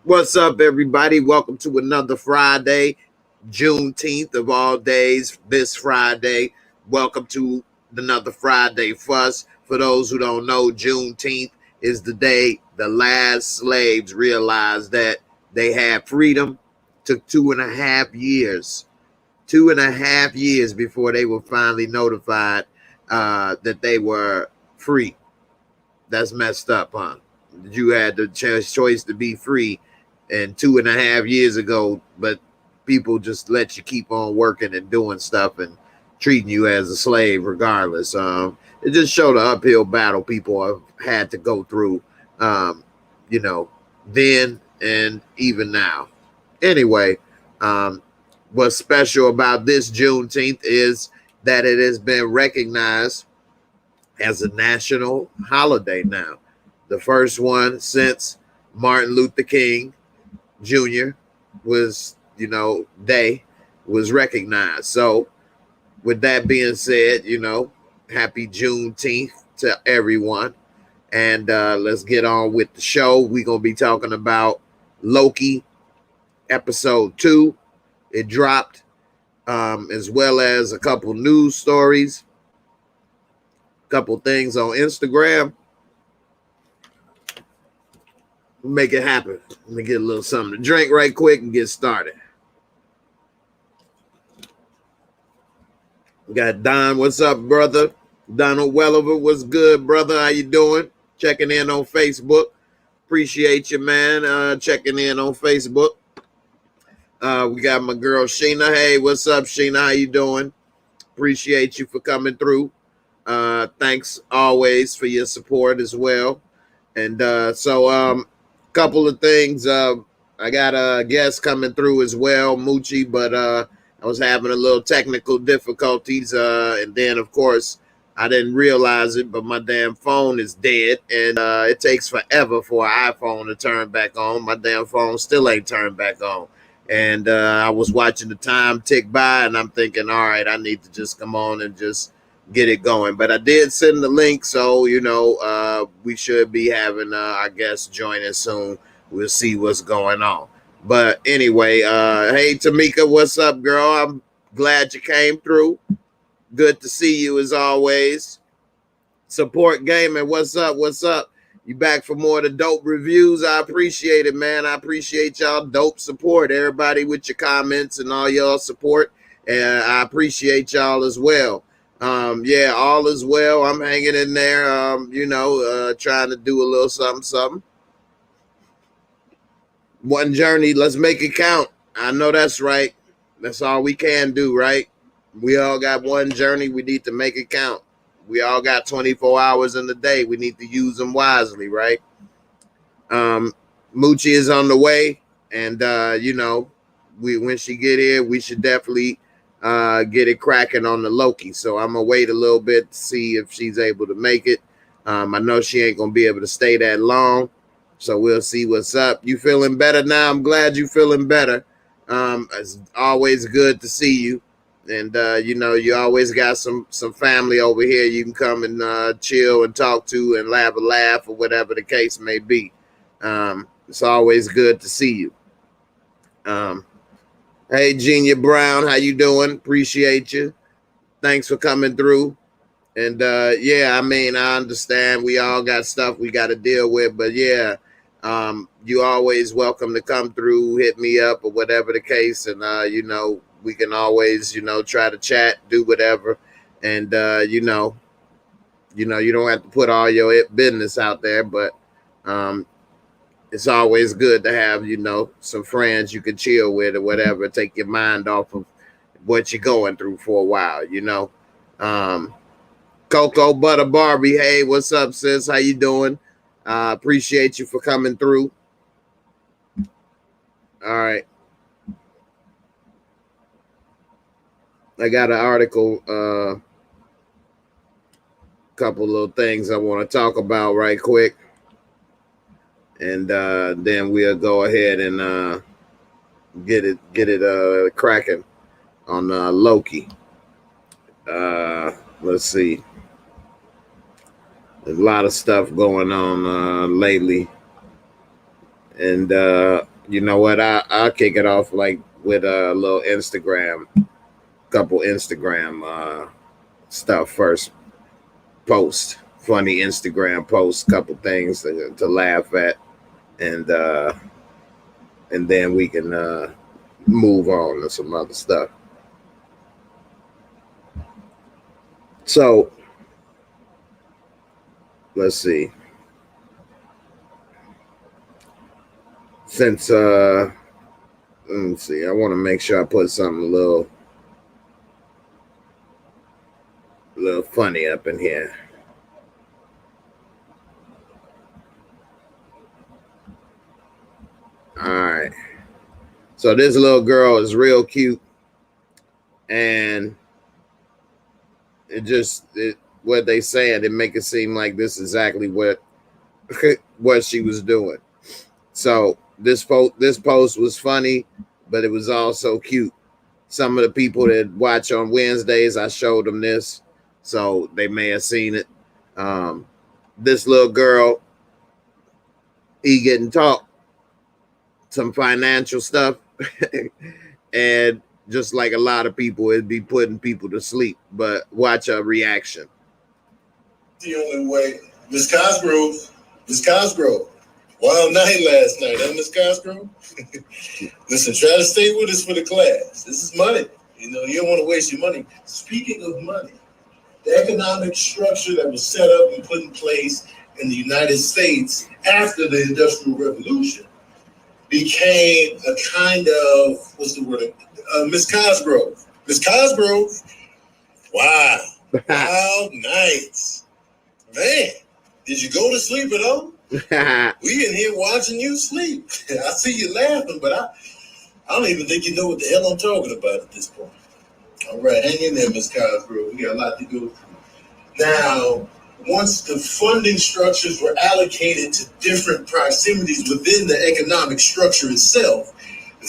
What's up, everybody? Welcome to another Friday, Juneteenth of all days, this Friday. Welcome to another Friday Fuss. For those who don't know, Juneteenth is the day the last slaves realized that they had freedom. Took 2.5 years. 2.5 years before they were finally notified that they were free. That's messed up, huh? You had the choice to be free and 2.5 years ago, but people just let you keep on working and doing stuff and treating you as a slave regardless. It just showed the uphill battle people have had to go through, then and even now. Anyway, what's special about this Juneteenth is that it has been recognized as a national holiday now. The first one since Martin Luther King Jr. was, day was recognized. So with that being said, happy Juneteenth to everyone. And let's get on with the show. We're going to be talking about Loki episode 2. It dropped, as well as a couple news stories, a couple things on Instagram. Make it happen. Let me get a little something to drink right quick and get started. We got Don. What's up, brother? Donald Welliver, what's good, brother? How you doing? Checking in on Facebook. Appreciate you, man. Checking in on Facebook. We got my girl Sheena. Hey, what's up, Sheena? How you doing? Appreciate you for coming through. Thanks always for your support as well. And couple of things. I got a guest coming through as well, Moochie, but I was having a little technical difficulties. And then, of course, I didn't realize it, but my damn phone is dead. And it takes forever for an iPhone to turn back on. My damn phone still ain't turned back on. And I was watching the time tick by, and I'm thinking, all right, I need to just come on and just get it going. But I did send the link, so we should be having our guest join us soon. We'll see what's going on. But anyway, hey Tamika, what's up, girl? I'm glad you came through. Good to see you as always. Support Gaming, what's up? You back for more of the dope reviews? I appreciate it, man. I appreciate y'all dope support. Everybody with your comments and all y'all support, and I appreciate y'all as well. All is well. I'm hanging in there, trying to do a little something. One journey, let's make it count. I know that's right. That's all we can do, right? We all got one journey. We need to make it count. We all got 24 hours in the day. We need to use them wisely, right? Moochie is on the way, and when she get here, we should definitely get it cracking on the Loki. So I'm gonna wait a little bit to see if she's able to make it. I know she ain't gonna be able to stay that long, so we'll see what's up. You feeling better now? I'm glad you feeling better. It's always good to see you, and you always got some family over here you can come and chill and talk to and have a laugh or whatever the case may be. It's always good to see you. Hey, Genia Brown, how you doing? Appreciate you. Thanks for coming through. And I understand we all got stuff we got to deal with, but you always welcome to come through, hit me up or whatever the case, and we can always try to chat, do whatever, and you don't have to put all your business out there, but it's always good to have, some friends you can chill with or whatever, take your mind off of what you're going through for a while, Coco Butter Barbie, hey, what's up, sis? How you doing? Appreciate you for coming through. All right. I got an article, couple little things I want to talk about right quick. And then we'll go ahead and get it cracking on Loki. Let's see. There's a lot of stuff going on lately, and you know what? I'll kick it off like with a little couple Instagram stuff first. Post funny Instagram posts, couple things to laugh at, and then we can move on to some other stuff. So let's see. Since let me see, I want to make sure I put something a little funny up in here. All right. So this little girl is real cute, and what they saying, it make it seem like this is exactly what she was doing. So this post was funny, but it was also cute. Some of the people that watch on Wednesdays, I showed them this, so they may have seen it. This little girl, he getting taught some financial stuff, and just like a lot of people, it'd be putting people to sleep. But watch her reaction. The only way, Miss Cosgrove, wild night last night, huh, Miss Cosgrove? Listen, try to stay with us for the class. This is money. You know, you don't want to waste your money. Speaking of money, the economic structure that was set up and put in place in the United States after the Industrial Revolution became a kind of, what's the word? Miss Cosgrove. Wow. Wild nights. Man, did you go to sleep at all? We in here watching you sleep. I see you laughing, but I don't even think you know what the hell I'm talking about at this point. All right, hang in there, Miss Cosgrove. We got a lot to go through. Now, once the funding structures were allocated to different proximities within the economic structure itself,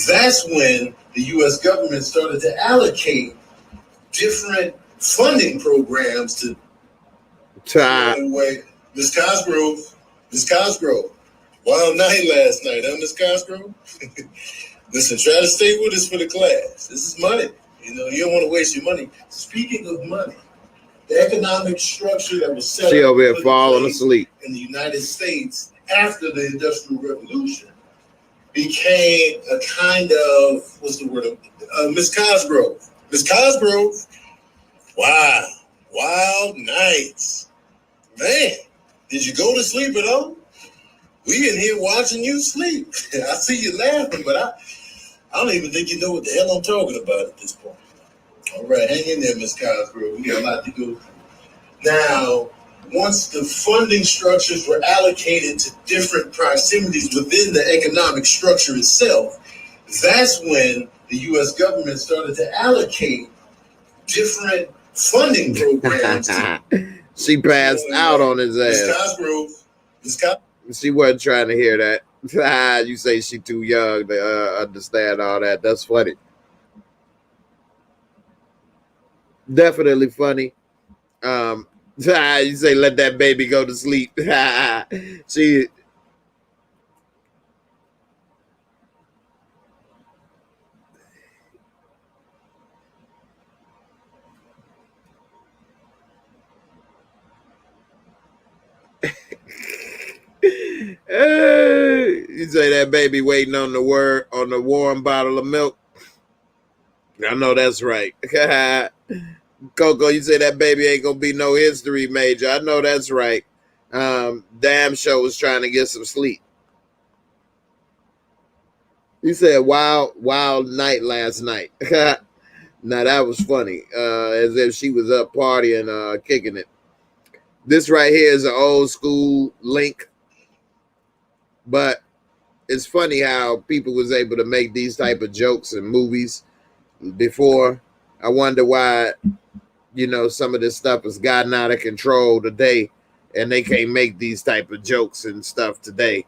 that's when the U.S. government started to allocate different funding programs to. Anyway, Miss Cosgrove, wild night last night, huh, Miss Cosgrove? Listen, try to stay with us for the class. This is money. You know, you don't want to waste your money. Speaking of money, the economic structure that was set up over here falling asleep in the United States after the Industrial Revolution became a kind of, what's the word? Miss Cosgrove. Wow, wild nights. Man, did you go to sleep at all? We in here watching you sleep. I see you laughing, but I don't even think you know what the hell I'm talking about at this point. All right, hang in there, Miss Cosgrove. We got a lot to go through. Now, once the funding structures were allocated to different proximities within the economic structure itself, that's when the U.S. government started to allocate different funding programs. She passed out on his ass. She wasn't trying to hear that. You say she too young to understand all that. That's funny. Definitely funny. You say let that baby go to sleep. She. You say that baby waiting on the warm bottle of milk. I know that's right. Coco, you say that baby ain't gonna be no history major. I know that's right. Damn show was trying to get some sleep. You said wild night last night. Now that was funny. As if she was up partying, kicking it. This right here is an old school link. But it's funny how people was able to make these type of jokes in movies before. I wonder why, you know, some of this stuff has gotten out of control today, and they can't make these type of jokes and stuff today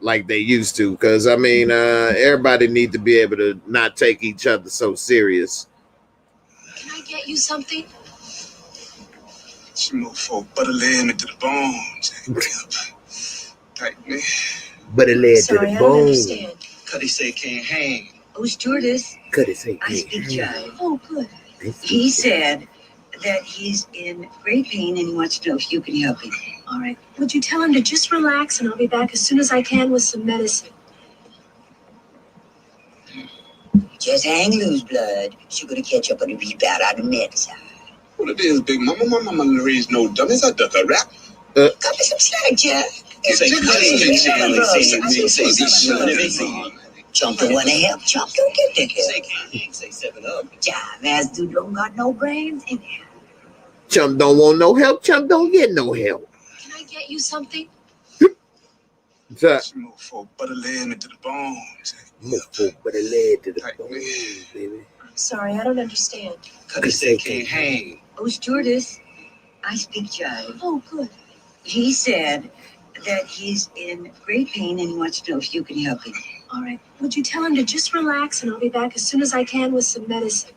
like they used to. Because, I mean, everybody need to be able to not take each other so serious. Can I get you something? Some more folk butter laying me to the bones. Tight me. But it led to the Sorry, I don't bone. understand. Cuddy say can't hang. Oh, stewardess, Could it say I speak jive. Oh, good. He He said that he's in great pain and he wants to know if you can help him. All right. Would you tell him to just relax and I'll be back as soon as I can with some medicine? Just hang loose, blood. She gonna catch up on the rebound out of medicine. What it is, big mama? My mama raised no dummies. I duck a rap. Cut me some slack, Jack. Chump don't wanna help. Chump don't get the help. Say 7 up. Jive ass dude don't got no brains in him. Chump don't want no help. Chump don't get no help. Can I get you something? So, Some more folk butter laying me to the bones. but it led to the Tight bone, me. baby. Sorry, I don't understand. Cuddy say can't hang. Oh, stewardess, I speak jive. Oh, good. He said that he's in great pain and he wants to know if you can help him. All right. Would you tell him to just relax and I'll be back as soon as I can with some medicine?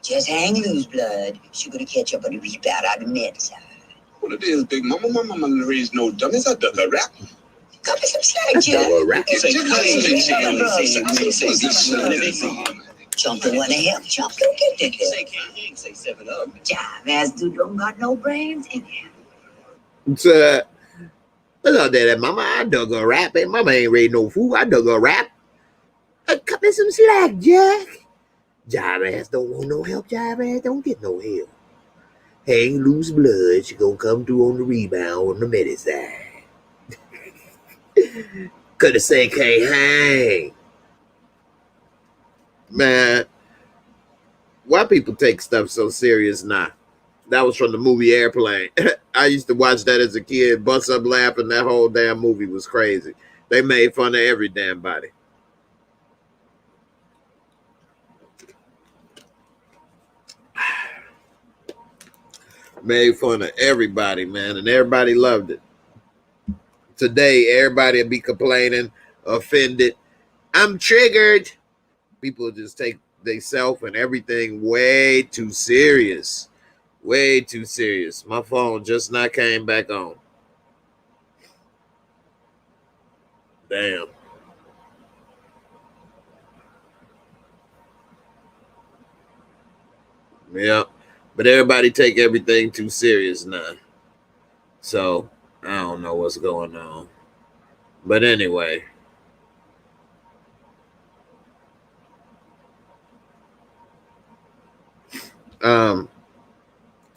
Just hang loose, blood. She gonna catch up on the rebound out of medicine. What it is, big mama? My mama raised no dummies. I duck a rap. Cut me some slack, That's Jack. all right. Chump don't wanna help. Chump don't get the help. Say 7 up. Jive ass dude don't got no brains in him. So, look out there, mama. I dug a rap. And mama ain't ready no food. I dug a rap. Cut me some slack, Jack. Jive ass don't want no help. Jive ass don't get no help. Hang loose, blood. She gonna come through on the rebound on the medicine. Could have said can't hang. Man, why people take stuff so serious now? That was from the movie Airplane. I used to watch that as a kid, bust up laughing. That whole damn movie was crazy. They made fun of every damn body. Made fun of everybody, man, and everybody loved it. Today, everybody will be complaining, offended. I'm triggered. People just take themselves and everything way too serious. Way too serious. My phone just not came back on. Damn. Yeah. But everybody take everything too serious now. So, I don't know what's going on. But anyway.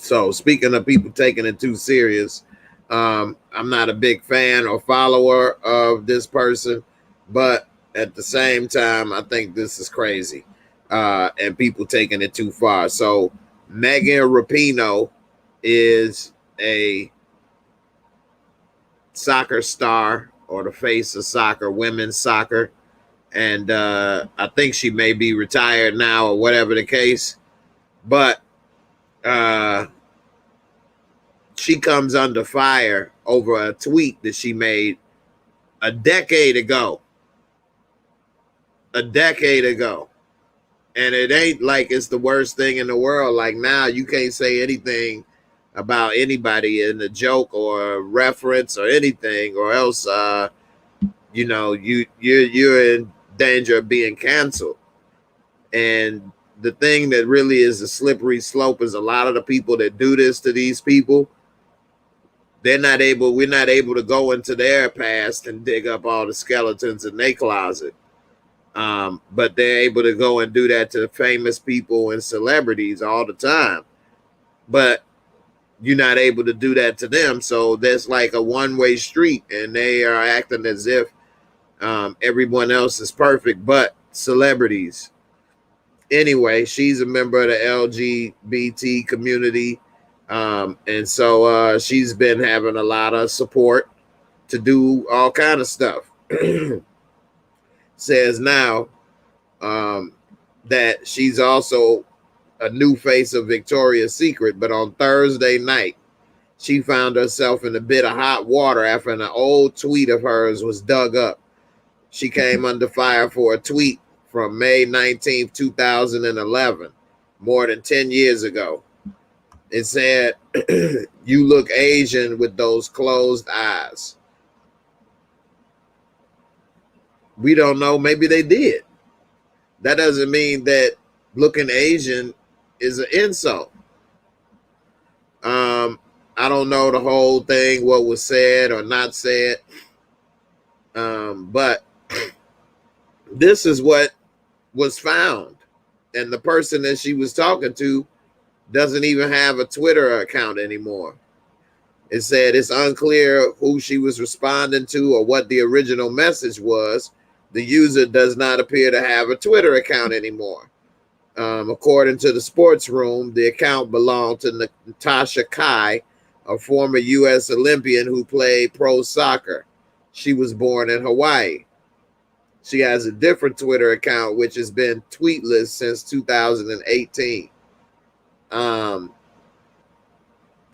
So speaking of people taking it too serious, I'm not a big fan or follower of this person, but at the same time, I think this is crazy. And people taking it too far. So Megan Rapinoe is a soccer star or the face of soccer, women's soccer. And I think she may be retired now or whatever the case. But she comes under fire over a tweet that she made a decade ago. A decade ago. And it ain't like it's the worst thing in the world. Like now you can't say anything about anybody in a joke or a reference or anything, or else you know, you're in danger of being canceled. And the thing that really is a slippery slope is a lot of the people that do this to these people, we're not able to go into their past and dig up all the skeletons in their closet. But they're able to go and do that to famous people and celebrities all the time. But you're not able to do that to them. So there's like a one-way street, and they are acting as if everyone else is perfect, but celebrities. Anyway, she's a member of the LGBT community. And so she's been having a lot of support to do all kind of stuff. Says now that she's also a new face of Victoria's Secret, but on Thursday night, she found herself in a bit of hot water after an old tweet of hers was dug up. She came under fire for a tweet from May 19th, 2011. more than 10 years ago. It said, you look Asian with those closed eyes. We don't know. Maybe they did. That doesn't mean that looking Asian is an insult. I don't know the whole thing, what was said or not said. But this is what was found. And the person that she was talking to doesn't even have a Twitter account anymore. It said it's unclear who she was responding to or what the original message was. The user does not appear to have a Twitter account anymore. According to the Sports Room, the account belonged to Natasha Kai, a former U.S. Olympian who played pro soccer. She was born in Hawaii. She has a different Twitter account, which has been tweetless since 2018.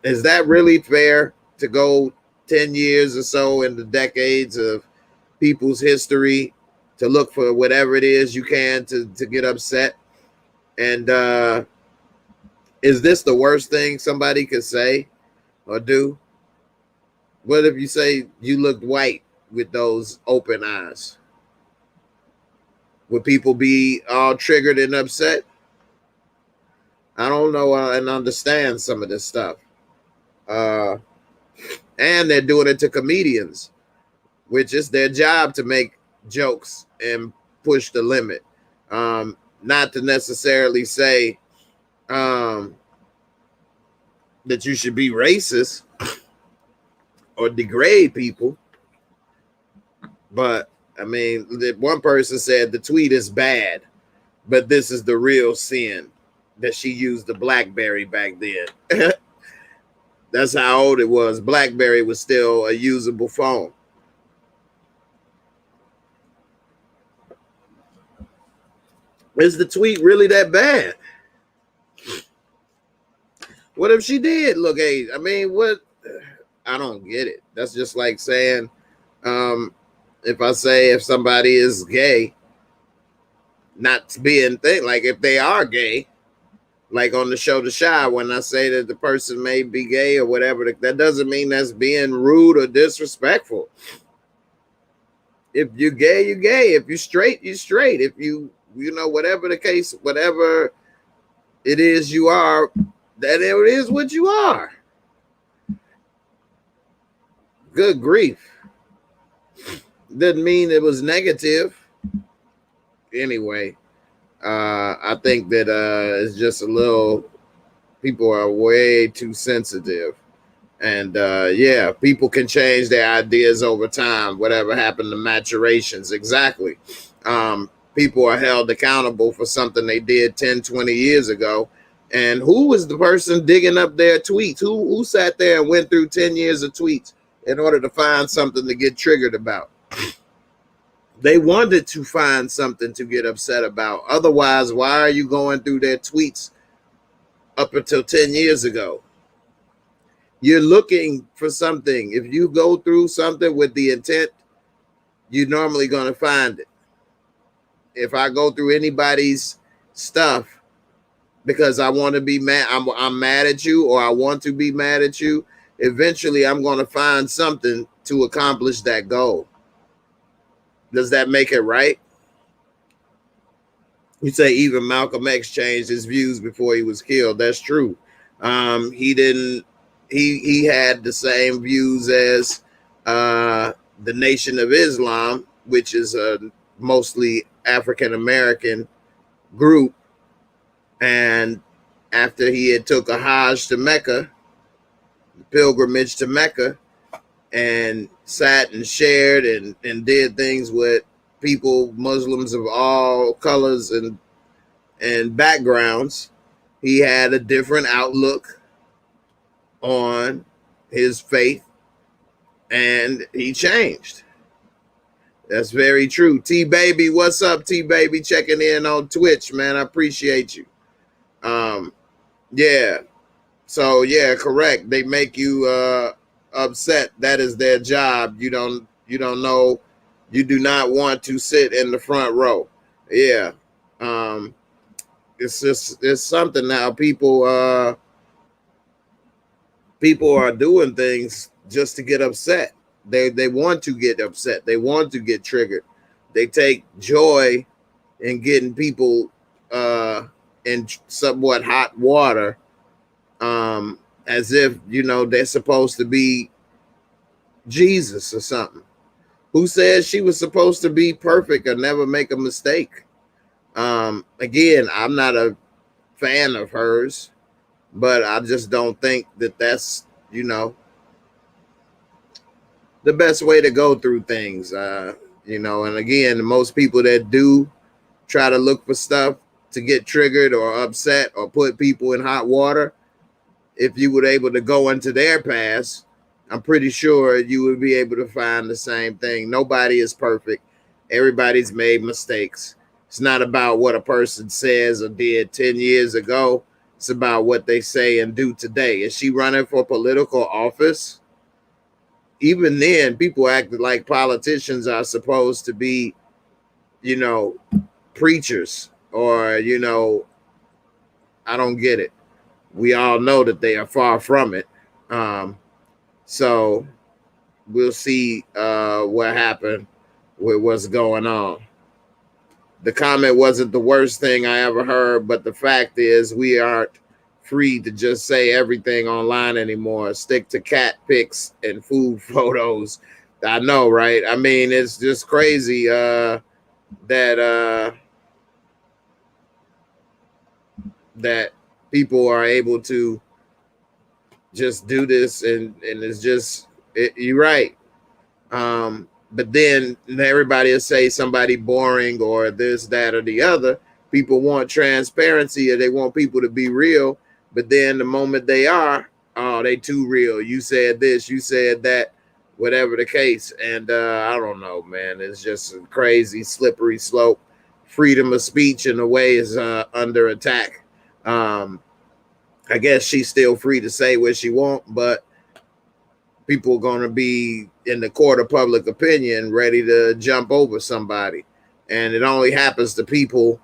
Is that really fair to go 10 years or so in the decades of people's history to look for whatever it is you can to get upset? And is this the worst thing somebody could say or do? What if you say you looked white with those open eyes? Would people be all triggered and upset? I don't know and understand some of this stuff. And they're doing it to comedians, which is their job to make jokes and push the limit. Not to necessarily say that you should be racist or degrade people. But, I mean, one person said the tweet is bad, but this is the real sin, that she used the BlackBerry back then. That's how old it was. BlackBerry was still a usable phone. Is the tweet really that bad? What if she did look Asian? I mean, what? I don't get it. That's just like saying, if somebody is gay, not being like if they are gay, like on the show The Shy, when I say that the person may be gay or whatever, that doesn't mean that's being rude or disrespectful. If you're gay, you're gay. If you're straight, you're straight. If you whatever the case, whatever it is you are, that it is what you are. Good grief. Didn't mean it was negative. Anyway, I think that it's just a little, people are way too sensitive. And yeah, people can change their ideas over time. Whatever happened to maturations. Exactly. People are held accountable for something they did 10, 20 years ago. And who was the person digging up their tweets? Who sat there and went through 10 years of tweets in order to find something to get triggered about? They wanted to find something to get upset about. Otherwise, why are you going through their tweets up until 10 years ago? You're looking for something. If you go through something with the intent, you're normally going to find it. If I go through anybody's stuff because I want to be mad, I'm mad at you, or I want to be mad at you, eventually I'm going to find something to accomplish that goal. Does that make it right? You say even Malcolm X changed his views before he was killed. That's true. He had the same views as the Nation of Islam, which is a mostly African-American group. And after he had took a Hajj to Mecca, pilgrimage to Mecca, and sat and shared and did things with people, Muslims of all colors and backgrounds, he had a different outlook on his faith, and he changed. That's very true. T-Baby, what's up, T-Baby? Checking in on Twitch, man. I appreciate you. Yeah. So, yeah, correct. They make you upset. That is their job. You don't know. You do not want to sit in the front row. Yeah. it's something now. People are doing things just to get upset. They want to get upset. They want to get triggered. They take joy in getting people in somewhat hot water, as if they're supposed to be Jesus or something. Who says she was supposed to be perfect or never make a mistake? Again, I'm not a fan of hers, but I just don't think that that's the best way to go through things. And again, most people that do try to look for stuff to get triggered or upset or put people in hot water, if you were able to go into their past, I'm pretty sure you would be able to find the same thing. Nobody is perfect. Everybody's made mistakes. It's not about what a person says or did 10 years ago. It's about what they say and do today. Is she running for political office? Even then, people acted like politicians are supposed to be, preachers or, I don't get it. We all know that they are far from it. So we'll see what happened with what's going on. The comment wasn't the worst thing I ever heard, but the fact is we aren't free to just say everything online anymore. Stick to cat pics and food photos. I know, right? I mean, it's just crazy that people are able to just do this, and it's just you're right. But then everybody will say somebody boring or this, that, or the other. People want transparency or they want people to be real. But then the moment they are, oh, they too real. You said this, you said that, whatever the case. And I don't know, man. It's just a crazy, slippery slope. Freedom of speech in a way is under attack. I guess she's still free to say what she wants, but people are going to be in the court of public opinion ready to jump over somebody. And it only happens to people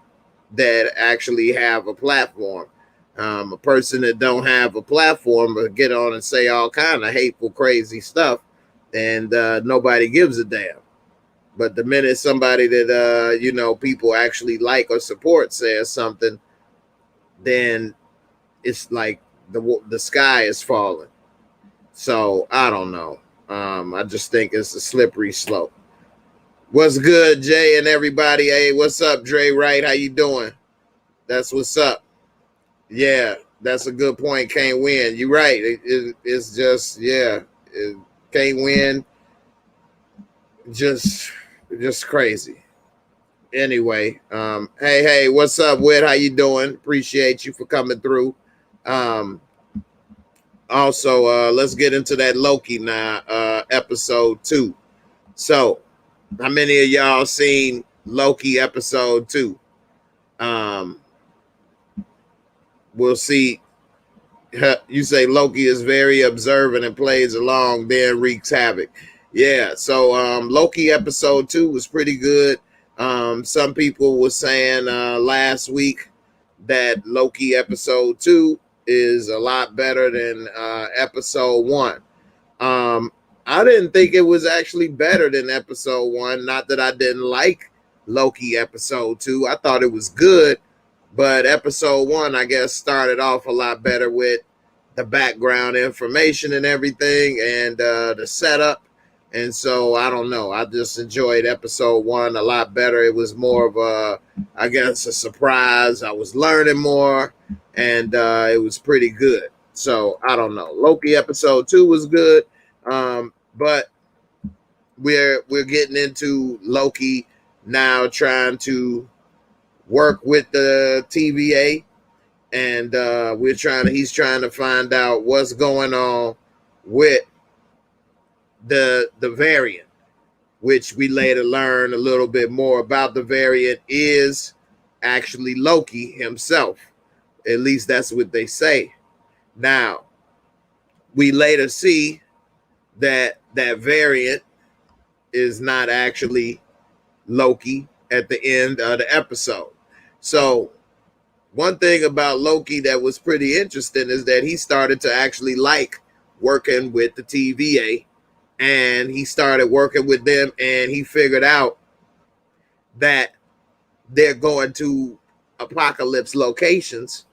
that actually have a platform. A person that don't have a platform but get on and say all kind of hateful, crazy stuff, and nobody gives a damn. But the minute somebody that, people actually like or support says something, then it's like the sky is falling. So I don't know. I just think it's a slippery slope. What's good, Jay and everybody? Hey, what's up, Dre Wright? How you doing? That's what's up. Yeah, that's a good point. Can't win. You're right. It's just, yeah, it can't win. Just crazy. Anyway, hey, what's up, Whit? How you doing? Appreciate you for coming through. Also, let's get into that Loki now, episode 2. So, how many of y'all seen Loki episode 2? We'll see. You say Loki is very observant and plays along, then wreaks havoc. Yeah, so Loki episode 2 was pretty good. Some people were saying last week that Loki episode 2 is a lot better than episode 1. I didn't think it was actually better than episode 1. Not that I didn't like Loki episode 2. I thought it was good, but episode 1, I guess, started off a lot better with the background information and everything, and the setup. And so I don't know. I just enjoyed episode 1 a lot better. It was more of a surprise. I was learning more, and it was pretty good. So I don't know. Loki episode 2 was good, but we're getting into Loki now, trying to work with the TVA, and he's trying to find out what's going on with the variant, which we later learn a little bit more about. The variant is actually Loki himself. At least that's what they say. Now, we later see that variant is not actually Loki at the end of the episode. So one thing about Loki that was pretty interesting is that he started to actually like working with the TVA, and he started working with them, and he figured out that they're going to apocalypse locations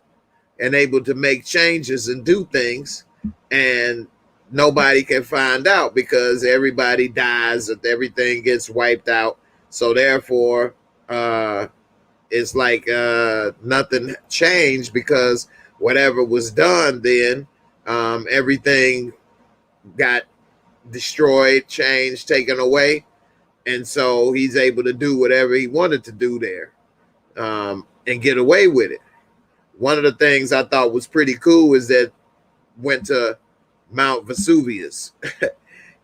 and able to make changes and do things, and nobody can find out because everybody dies and everything gets wiped out. So therefore, it's like nothing changed because whatever was done then, everything got destroyed, changed, taken away, and so he's able to do whatever he wanted to do there, and get away with it. One of the things I thought was pretty cool is that went to Mount Vesuvius,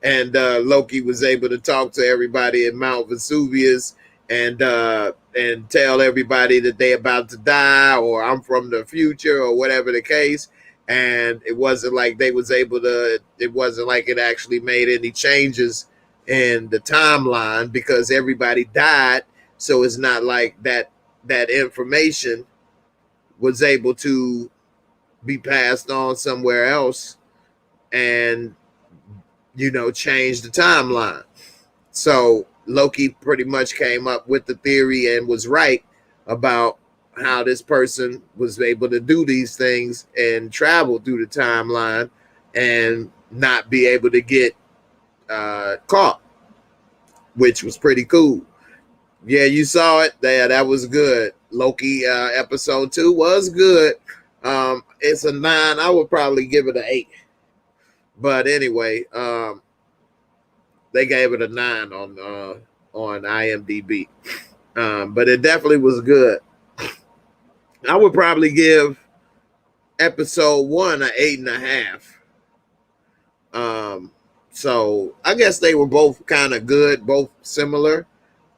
and Loki was able to talk to everybody at Mount Vesuvius and tell everybody that they about to die, or I'm from the future, or whatever the case. And it wasn't like they was able to. It wasn't like it actually made any changes in the timeline because everybody died. So it's not like that information was able to be passed on somewhere else and, you know, change the timeline. So Loki pretty much came up with the theory and was right about how this person was able to do these things and travel through the timeline and not be able to get caught, which was pretty cool. Yeah, you saw it there. That was good. Loki episode 2 was good. It's a 9. I would probably give it an 8. But anyway, they gave it a 9 on IMDb. But it definitely was good. I would probably give episode 1 an 8.5. So I guess they were both kind of good, both similar.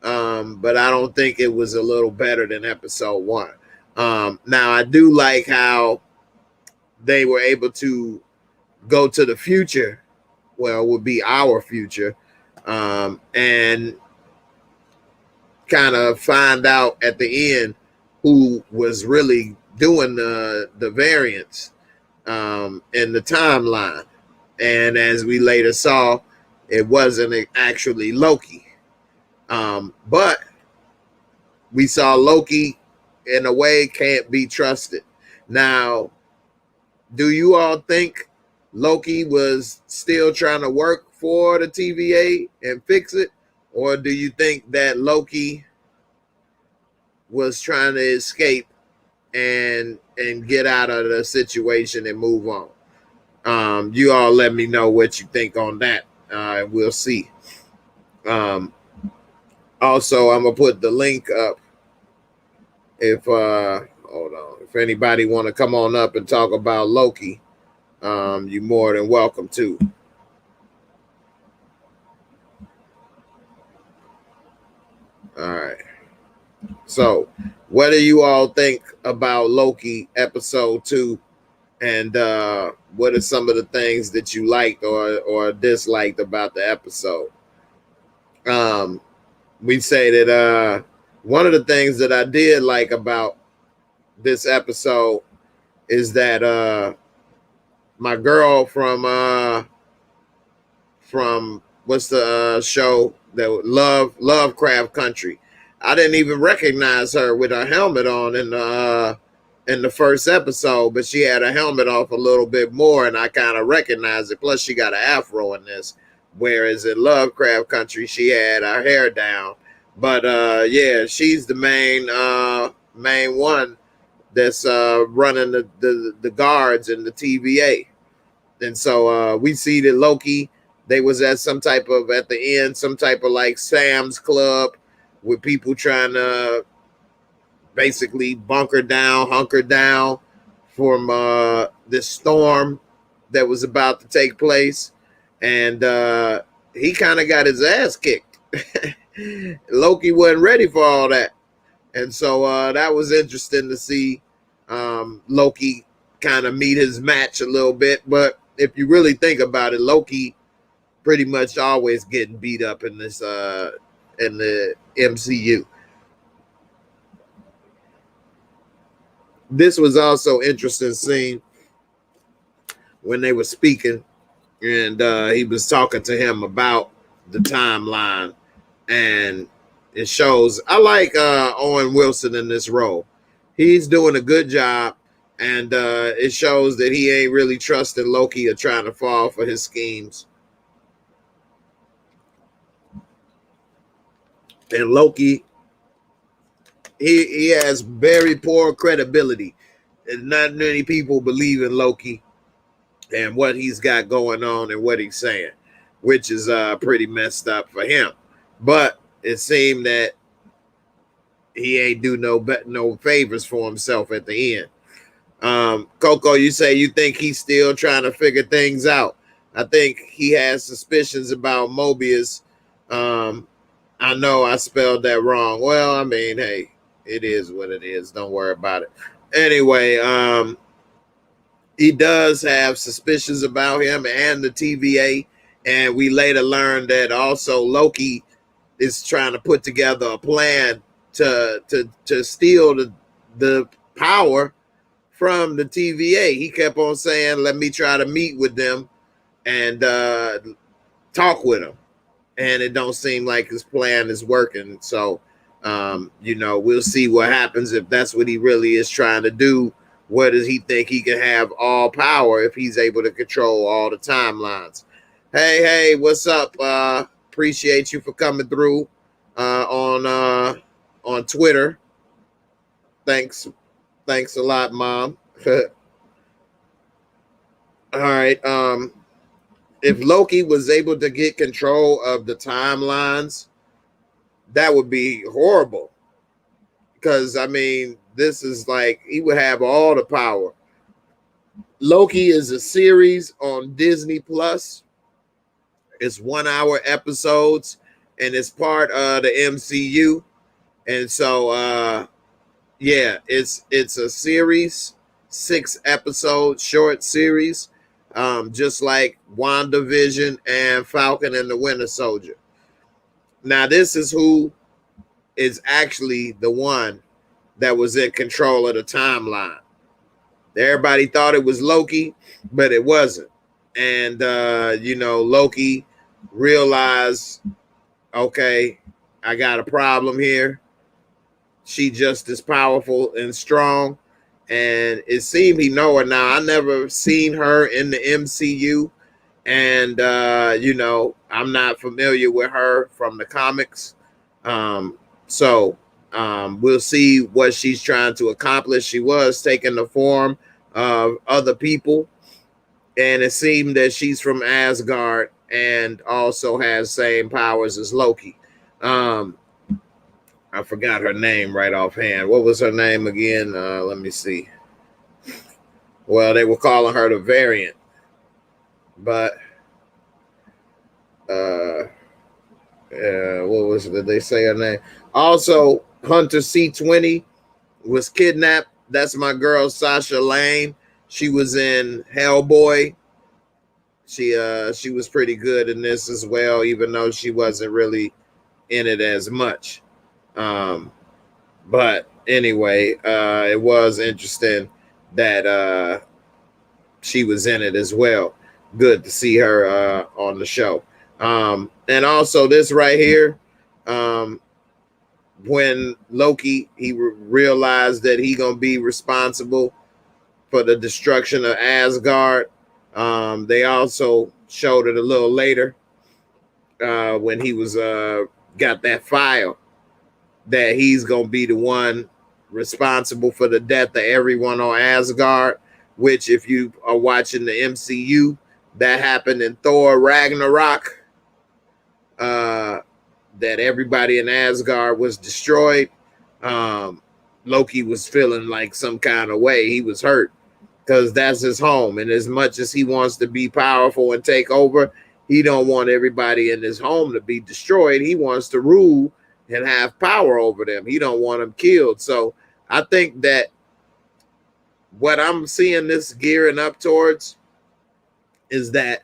But I don't think it was a little better than episode 1. Now I do like how they were able to go to the future, well, it would be our future, and kind of find out at the end who was really doing the variants in the timeline. And as we later saw, it wasn't actually Loki. But we saw Loki in a way can't be trusted. Now, do you all think Loki was still trying to work for the TVA and fix it? Or do you think that Loki was trying to escape and get out of the situation and move on? You all let me know what you think on that. We'll see. Also, I'm gonna put the link up if hold on, if anybody want to come on up and talk about Loki, you're more than welcome to. All right. So, what do you all think about Loki episode 2? And what are some of the things that you liked or disliked about the episode? We say that one of the things that I did like about this episode is that my girl from what's the show that Lovecraft Country, I didn't even recognize her with her helmet on in the first episode, but she had a helmet off a little bit more, and I kind of recognized it. Plus, she got an afro in this, whereas in Lovecraft Country, she had her hair down. But yeah, she's the main one that's running the guards in the TVA. And so we see that Loki, they was at some type of, at the end, some type of like Sam's Club with people trying to basically hunker down from this storm that was about to take place. And he kind of got his ass kicked. Loki wasn't ready for all that. And so that was interesting to see Loki kind of meet his match a little bit. But if you really think about it, Loki pretty much always getting beat up in this in the MCU. This was also interesting scene when they were speaking, and he was talking to him about the timeline, and it shows. I like Owen Wilson in this role. He's doing a good job, and it shows that he ain't really trusting Loki or trying to fall for his schemes. And Loki, he has very poor credibility, and not many people believe in Loki and what he's got going on and what he's saying, which is pretty messed up for him. But it seemed that he ain't do no favors for himself at the end. Coco, you say you think he's still trying to figure things out. I think he has suspicions about Mobius. I know I spelled that wrong. Well, I mean, hey, it is what it is. Don't worry about it. Anyway, he does have suspicions about him and the TVA, and we later learned that also Loki is trying to put together a plan to steal the power from the TVA. He kept on saying, "Let me try to meet with them and talk with them," and it don't seem like his plan is working. So, we'll see what happens if that's what he really is trying to do. What does he think he can have all power if he's able to control all the timelines? Hey, what's up? Appreciate you for coming through on Twitter. Thanks a lot, Mom. All right. If Loki was able to get control of the timelines, that would be horrible. Because I mean, this is like he would have all the power. Loki is a series on Disney Plus. It's 1 hour episodes, and it's part of the MCU. And so it's a series, 6 episode short series, just like WandaVision and Falcon and the Winter Soldier. Now, this is who is actually the one that was in control of the timeline. Everybody thought it was Loki, but it wasn't. And, Loki realized, okay, I got a problem here. She just as powerful and strong. And it seemed he know her now. I never seen her in the MCU. And, I'm not familiar with her from the comics. So we'll see what she's trying to accomplish. She was taking the form of other people, and it seemed that she's from Asgard and also has same powers as Loki. I forgot her name right offhand. What was her name again? Let me see. Well, they were calling her the Variant, but what was it? Did they say her name? Also, Hunter C20 was kidnapped. That's my girl Sasha Lane. She was in Hellboy. She was pretty good in this as well, even though she wasn't really in it as much. But anyway, it was interesting that she was in it as well. Good to see her on the show. And also this right here, when Loki, he realized that he gonna be responsible for the destruction of Asgard. They also showed it a little later when he was got that file that he's gonna be the one responsible for the death of everyone on Asgard, which if you are watching the MCU, that happened in Thor Ragnarok, that everybody in Asgard was destroyed. Loki was feeling like some kind of way. He was hurt because that's his home. And as much as he wants to be powerful and take over, he don't want everybody in his home to be destroyed. He wants to rule and have power over them. He don't want them killed. So I think that what I'm seeing this gearing up towards is that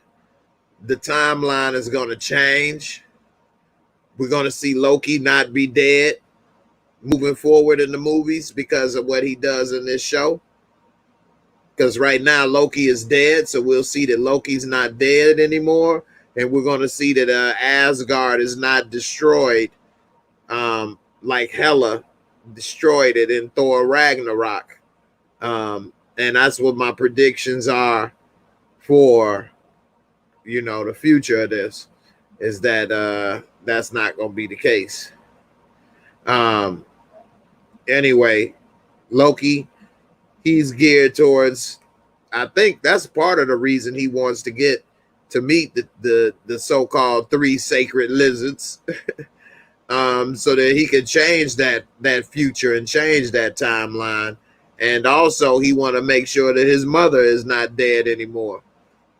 the timeline is going to change. We're going to see Loki not be dead. moving forward in the movies because of what he does in this show. Because right now Loki is dead, so we'll see that Loki's not dead anymore, and we're going to see that Asgard is not destroyed, like Hela destroyed it in Thor Ragnarok. And that's what my predictions are for, the future of this, is that that's not going to be the case. Anyway, Loki, he's geared towards, I think that's part of the reason he wants to get to meet the so-called 3 sacred lizards, so that he could change that future and change that timeline. And also he want to make sure that his mother is not dead anymore.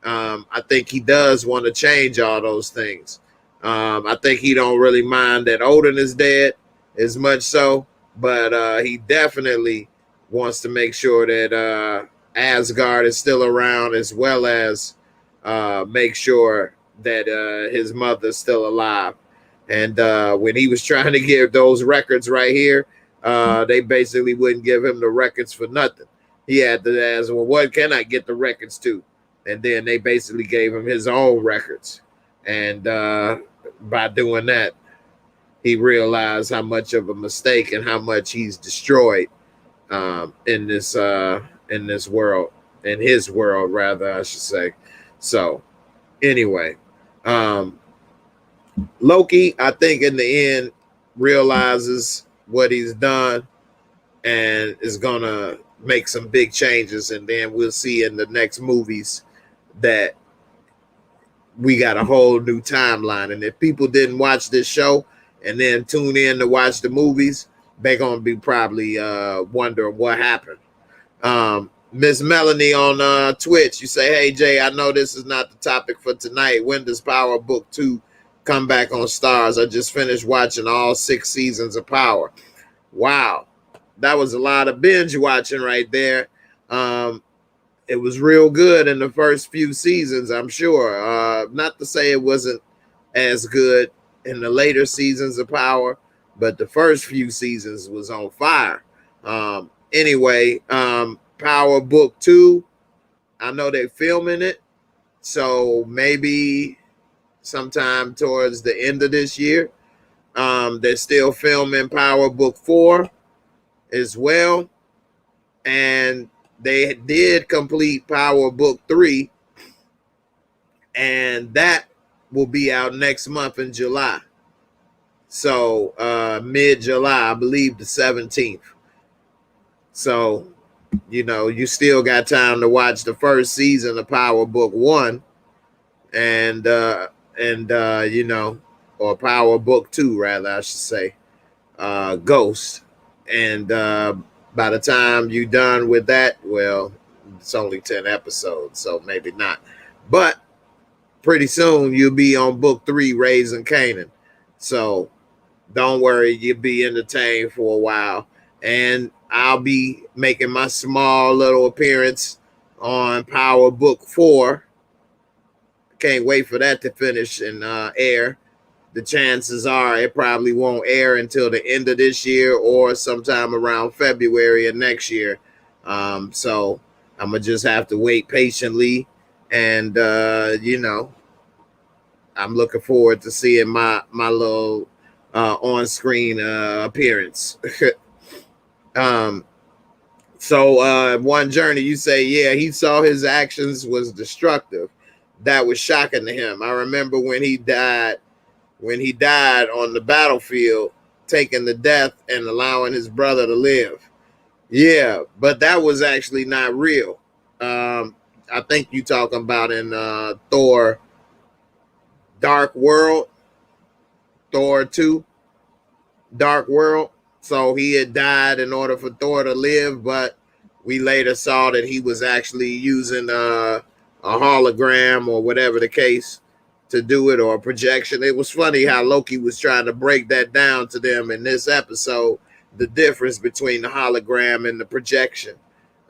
I think he does want to change all those things. I think he don't really mind that Odin is dead as much so, but he definitely wants to make sure that Asgard is still around, as well as make sure that his mother's still alive. And when he was trying to give those records right here, they basically wouldn't give him the records for nothing. He had to ask, well, what can I get the records to? And then they basically gave him his own records. And by doing that, he realized how much of a mistake and how much he's destroyed in this world, in his world, rather, I should say. So anyway, Loki, I think in the end, realizes what he's done and is gonna make some big changes, and then we'll see in the next movies that we got a whole new timeline. And if people didn't watch this show and then tune in to watch the movies, they're gonna be probably wondering what happened. Miss Melanie on Twitch, you say, hey Jay, I know this is not the topic for tonight. When does Power Book 2 come back on Stars? I just finished watching all 6 seasons of Power. Wow, that was a lot of binge watching right there. It was real good in the first few seasons, I'm sure. Not to say it wasn't as good in the later seasons of Power, but the first few seasons was on fire. Anyway, Power Book 2, I know they're filming it, so maybe sometime towards the end of this year. They're still filming Power Book 4 as well, and they did complete Power Book 3, and that will be out next month in July. So mid-July, I believe the 17th. So, you still got time to watch the first season of Power Book 1 and or Power Book 2, rather, I should say, Ghost. And by the time you're done with that, well, it's only 10 episodes, so maybe not. But pretty soon you'll be on Book 3, Raising Kanan. So don't worry, you'll be entertained for a while. And I'll be making my small little appearance on Power Book 4. Can't wait for that to finish and air. The chances are it probably won't air until the end of this year or sometime around February of next year. So I'm going to just have to wait patiently. And, I'm looking forward to seeing my little on-screen appearance. So One Journey, you say, yeah, he saw his actions was destructive. That was shocking to him. I remember when he died on the battlefield, taking the death and allowing his brother to live. Yeah, but that was actually not real. I think you talking about in Thor Dark World, Thor 2, Dark World. So he had died in order for Thor to live, but we later saw that he was actually using a hologram or whatever the case to do it, or a projection. It was funny how Loki was trying to break that down to them in this episode, the difference between the hologram and the projection.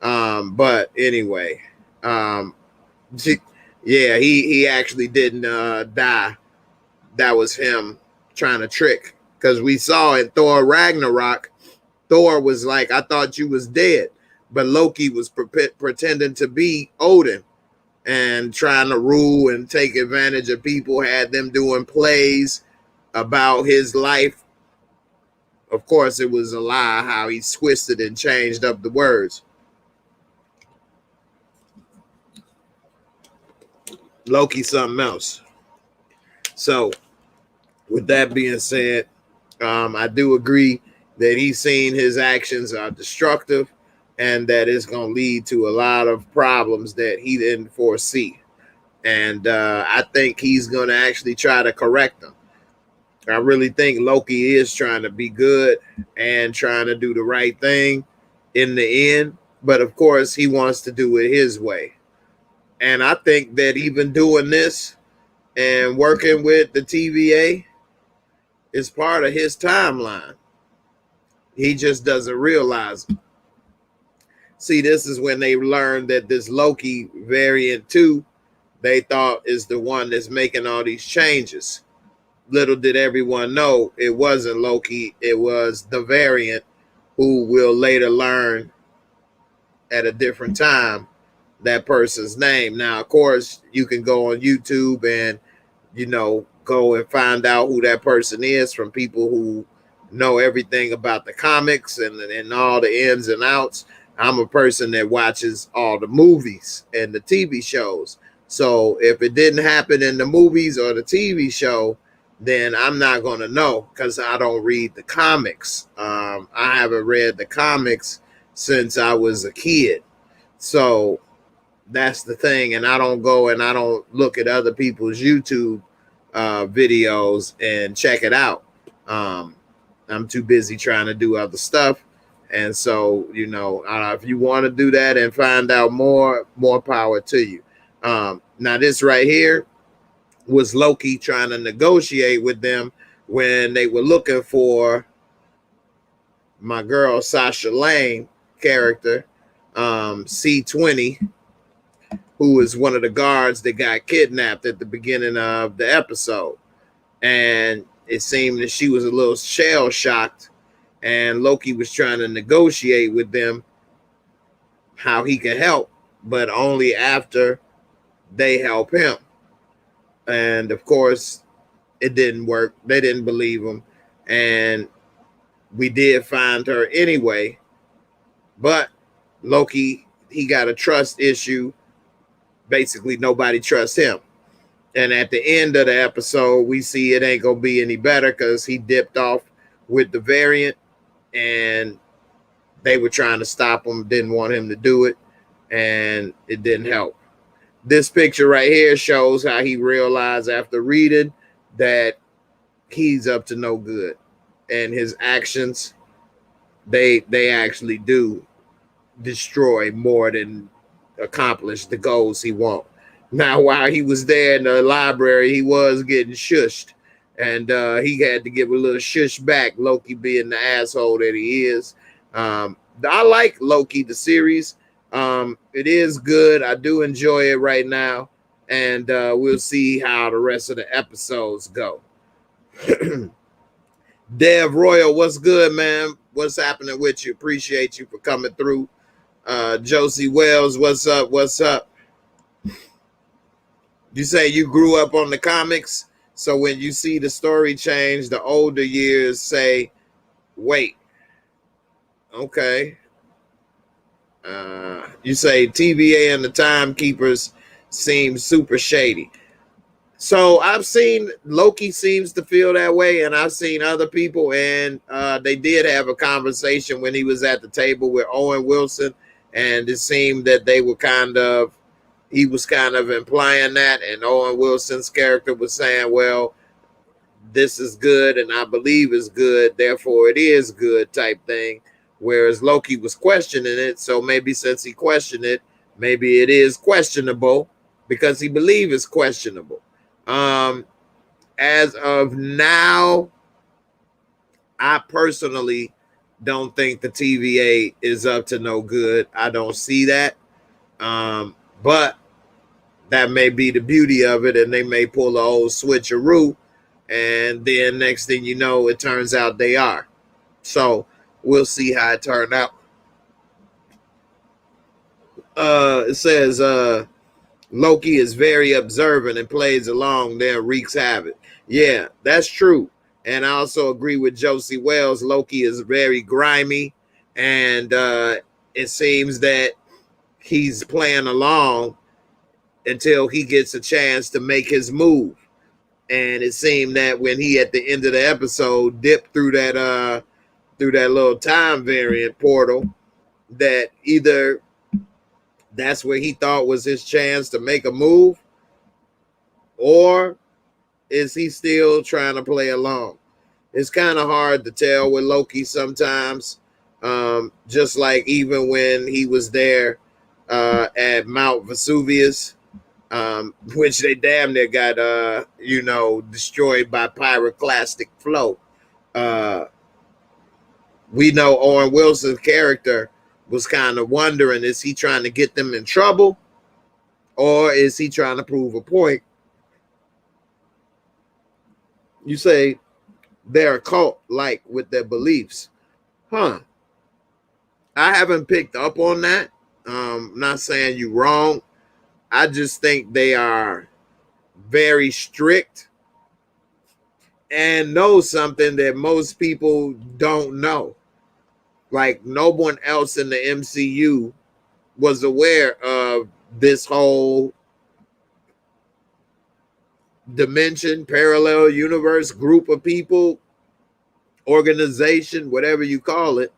But anyway, yeah, he actually didn't die. That was him trying to trick, because we saw in Thor Ragnarok Thor was like, I thought you was dead. But Loki was pretending to be Odin and trying to rule and take advantage of people, had them doing plays about his life. Of course, it was a lie how he twisted and changed up the words. Loki something else. So with that being said, I do agree that he's seen his actions are destructive and that it's going to lead to a lot of problems that he didn't foresee. And I think he's going to actually try to correct them. I really think Loki is trying to be good and trying to do the right thing in the end. But of course, he wants to do it his way. And I think that even doing this and working with the TVA is part of his timeline. He just doesn't realize it. See, this is when they learned that this Loki variant 2, they thought is the one that's making all these changes. Little did everyone know it wasn't Loki. It was the variant, who will later learn at a different time that person's name. Now, of course, you can go on YouTube and, go and find out who that person is from people who know everything about the comics and all the ins and outs. I'm a person that watches all the movies and the TV shows. So if it didn't happen in the movies or the TV show, then I'm not going to know because I don't read the comics. I haven't read the comics since I was a kid. So that's the thing. And I don't go and I don't look at other people's YouTube videos and check it out. I'm too busy trying to do other stuff. And so, if you want to do that and find out more power to you. Now, this right here was Loki trying to negotiate with them when they were looking for my girl Sasha Lane character, C20, who is one of the guards that got kidnapped at the beginning of the episode. And it seemed that she was a little shell-shocked, and Loki was trying to negotiate with them how he could help, but only after they help him. And of course, it didn't work. They didn't believe him. And we did find her anyway. But Loki, he got a trust issue. Basically, nobody trusts him. And at the end of the episode, we see it ain't going to be any better because he dipped off with the variant. And they were trying to stop him, didn't want him to do it. And it didn't help. This picture right here shows how he realized after reading that he's up to no good. And his actions, they actually do destroy more than accomplish the goals he wants. Now, while he was there in the library, he was getting shushed. And he had to give a little shush back, Loki being the asshole that he is. I like Loki, the series. It is good. I do enjoy it right now. And we'll see how the rest of the episodes go. Dev Royal, what's good, man? What's happening with you? Appreciate you for coming through. Josie Wells, what's up? What's up? You say you grew up on the comics, so when you see the story change, the older years say, wait, okay. You say TVA and the Timekeepers seem super shady. So I've seen Loki seems to feel that way, and I've seen other people, and they did have a conversation when he was at the table with Owen Wilson, and it seemed that they were he was kind of implying that, and Owen Wilson's character was saying, well, this is good, and I believe it's good, therefore it is good type thing, whereas Loki was questioning it, so maybe since he questioned it, maybe it is questionable because he believes it's questionable. As of now, I personally don't think the TVA is up to no good. I don't see that. But that may be the beauty of it, and they may pull an old switcheroo, and then next thing you know, it turns out they are. So we'll see how it turned out. It says Loki is very observant and plays along, then wreaks havoc. Yeah, that's true. And I also agree with Josie Wells. Loki is very grimy, and it seems that he's playing along until he gets a chance to make his move. And it seemed that when he at the end of the episode dipped through that little time variant portal, that either that's where he thought was his chance to make a move, or is he still trying to play along? It's kind of hard to tell with Loki sometimes. Just like even when he was there at Mount Vesuvius, which they damn near got destroyed by pyroclastic flow. We know Owen Wilson's character was kind of wondering, is he trying to get them in trouble, or is he trying to prove a point? You say they're a cult like with their beliefs. I haven't picked up on that. Not saying you're wrong. I just think they are very strict and know something that most people don't know. Like, no one else in the MCU was aware of this whole dimension, parallel universe, group of people, organization, whatever you call it.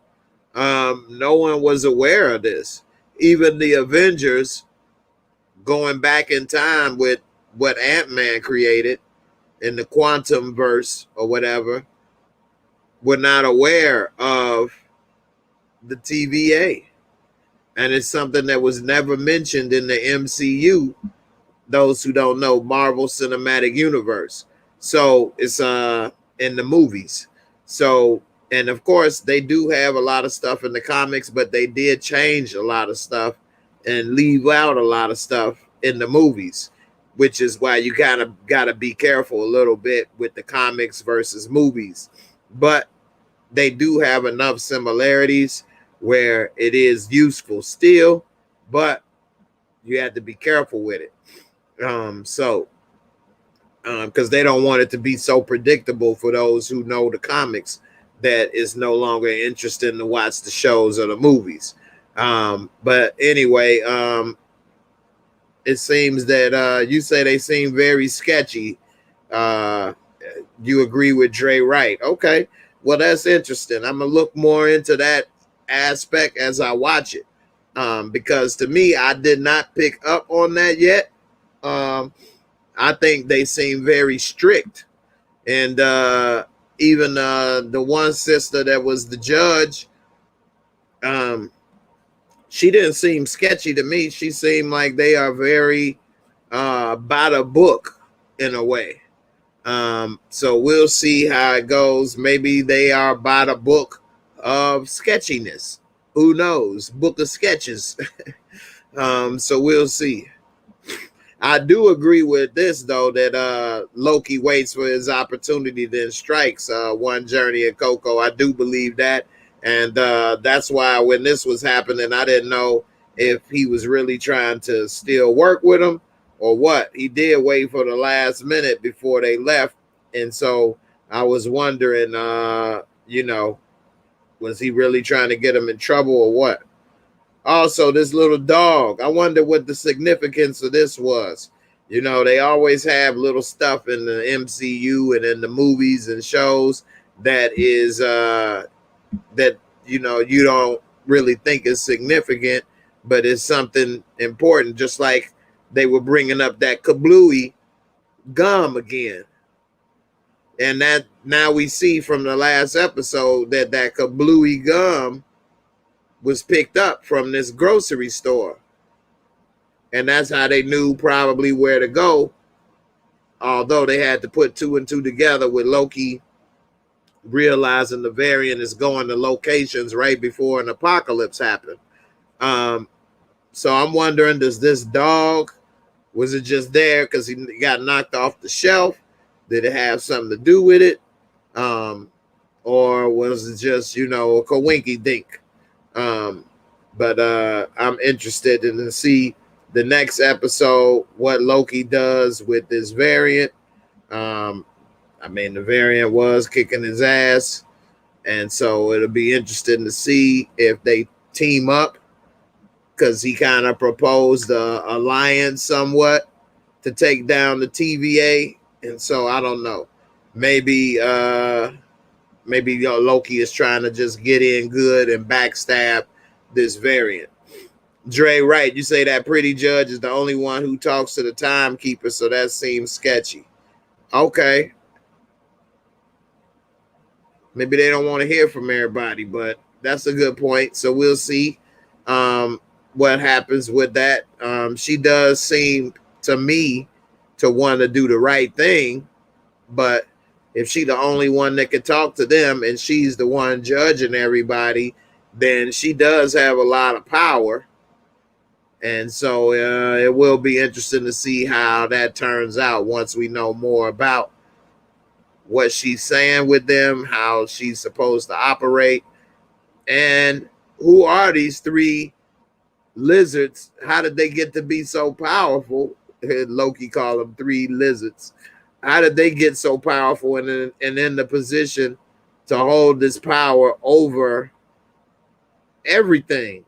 No one was aware of this. Even the Avengers, going back in time with what Ant-Man created in the quantum verse or whatever, were not aware of the TVA. And it's something that was never mentioned in the MCU, those who don't know, Marvel Cinematic Universe. So it's in the movies. So, and of course they do have a lot of stuff in the comics, but they did change a lot of stuff and leave out a lot of stuff in the movies, which is why you kind of got to be careful a little bit with the comics versus movies. But they do have enough similarities where it is useful still, but you have to be careful with it. Because they don't want it to be so predictable for those who know the comics that is no longer interested to watch the shows or the movies. But anyway, it seems that you say they seem very sketchy. You agree with Dre, right? Okay, well, that's interesting. I'm gonna look more into that aspect as I watch it, because to me, I did not pick up on that yet. I think they seem very strict, and even the one sister that was the judge, she didn't seem sketchy to me. She seemed like they are very by the book in a way. So we'll see how it goes. Maybe they are by the book of sketchiness. Who knows? Book of sketches. So we'll see. I do agree with this, though, that Loki waits for his opportunity, then strikes. One journey at Coco. I do believe that. And that's why when this was happening, I didn't know if he was really trying to still work with him or what. He did wait for the last minute before they left. And so I was wondering, was he really trying to get him in trouble or what? Also, this little dog, I wonder what the significance of this was. You know, they always have little stuff in the MCU and in the movies and shows that is that you don't really think is significant, but it's something important. Just like they were bringing up that kablooey gum again, and that now we see from the last episode that kablooey gum was picked up from this grocery store, and that's how they knew probably where to go, although they had to put two and two together with Loki realizing the variant is going to locations right before an apocalypse happened. So I'm wondering, does this dog, was it just there because he got knocked off the shelf? Did it have something to do with it? or was it just, you know, a coinky dink? But I'm interested in to see the next episode what Loki does with this variant. I mean, the variant was kicking his ass, and so it'll be interesting to see if they team up, because he kind of proposed a alliance somewhat to take down the TVA, and so I don't know. Maybe Loki is trying to just get in good and backstab this variant. Dre, right? You say that pretty judge is the only one who talks to the timekeeper, so that seems sketchy. Okay, maybe they don't want to hear from everybody, but that's a good point. So we'll see what happens with that. She does seem to me to want to do the right thing, but if she the only one that could talk to them and she's the one judging everybody, then she does have a lot of power. And so it will be interesting to see how that turns out once we know more about what she's saying with them, how she's supposed to operate, and who are these three lizards? How did they get to be so powerful? Loki called them three lizards. How did they get so powerful and in the position to hold this power over everything?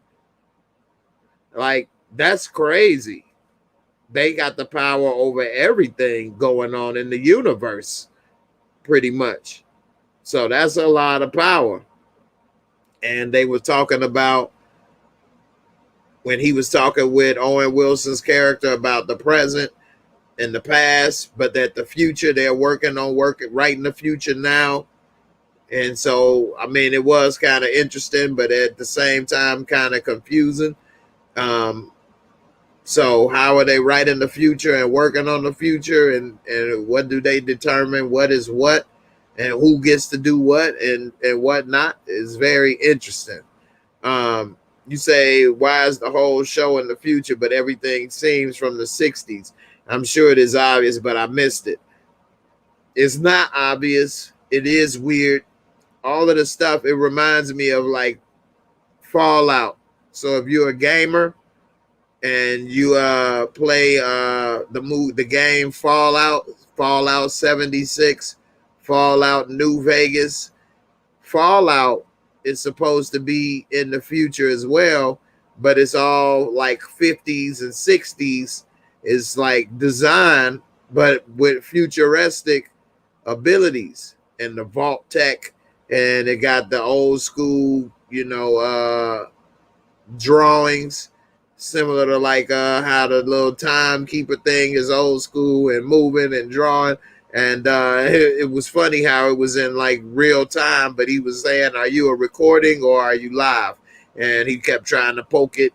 Like, that's crazy. They got the power over everything going on in the universe, pretty much. So that's a lot of power. And they were talking about, when he was talking with Owen Wilson's character, about the present and the past, but that the future, they're working right in the future now. And so, I mean, it was kind of interesting, but at the same time, kind of confusing. So how are they right in the future and working on the future, and what do they determine what is what and who gets to do what and what not is very interesting. You say, why is the whole show in the future, but everything seems from the 60s? I'm sure it is obvious, but I missed it. It's not obvious. It is weird. All of the stuff, it reminds me of like Fallout. So if you're a gamer and you play the game Fallout 76, Fallout New Vegas, Fallout is supposed to be in the future as well, but it's all like 50s and 60s. It's like design, but with futuristic abilities and the vault tech, and it got the old school, drawings, similar to like how the little timekeeper thing is old school and moving and drawing. And it was funny how it was in like real time, but he was saying, are you a recording or are you live? And he kept trying to poke it.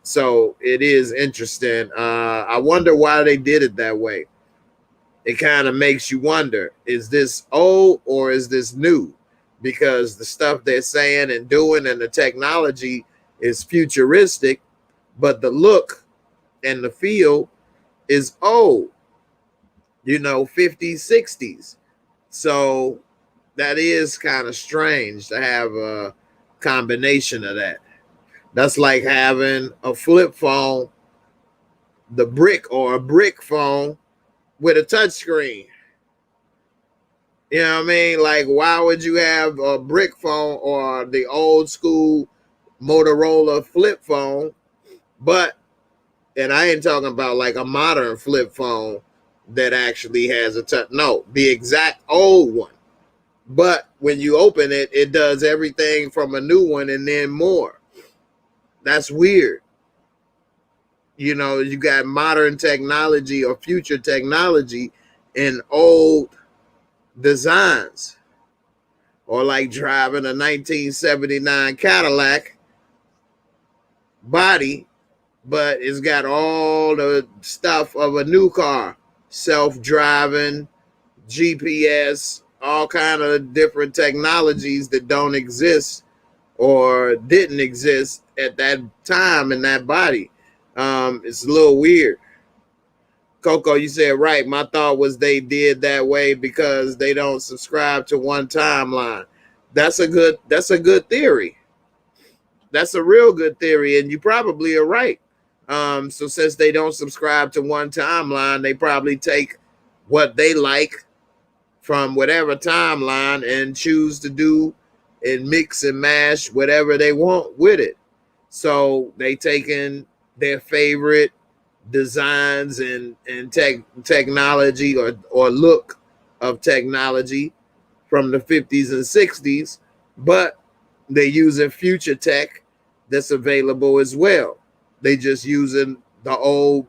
So it is interesting. I wonder why they did it that way. It kind of makes you wonder, is this old or is this new? Because the stuff they're saying and doing and the technology is futuristic, but the look and the feel is old, 50s, 60s. So that is kind of strange to have a combination of that. That's like having a flip phone, the brick, or a brick phone with a touch screen. You know what I mean? Like, why would you have a brick phone or the old school Motorola flip phone? And I ain't talking about like a modern flip phone that actually has a touch. No, the exact old one. But when you open it, it does everything from a new one and then more. That's weird. You got modern technology or future technology in old designs. Or like driving a 1979 Cadillac body, but it's got all the stuff of a new car. Self-driving, GPS, all kind of different technologies that don't exist or didn't exist at that time in that body. It's a little weird. Coco, you said right. My thought was they did that way because they don't subscribe to one timeline. That's a good theory. That's a real good theory, and you probably are right. So since they don't subscribe to one timeline, they probably take what they like from whatever timeline and choose to do and mix and mash whatever they want with it. So they take in their favorite designs and technology or look of technology from the 50s and 60s, but they're using future tech that's available as well. They just using the old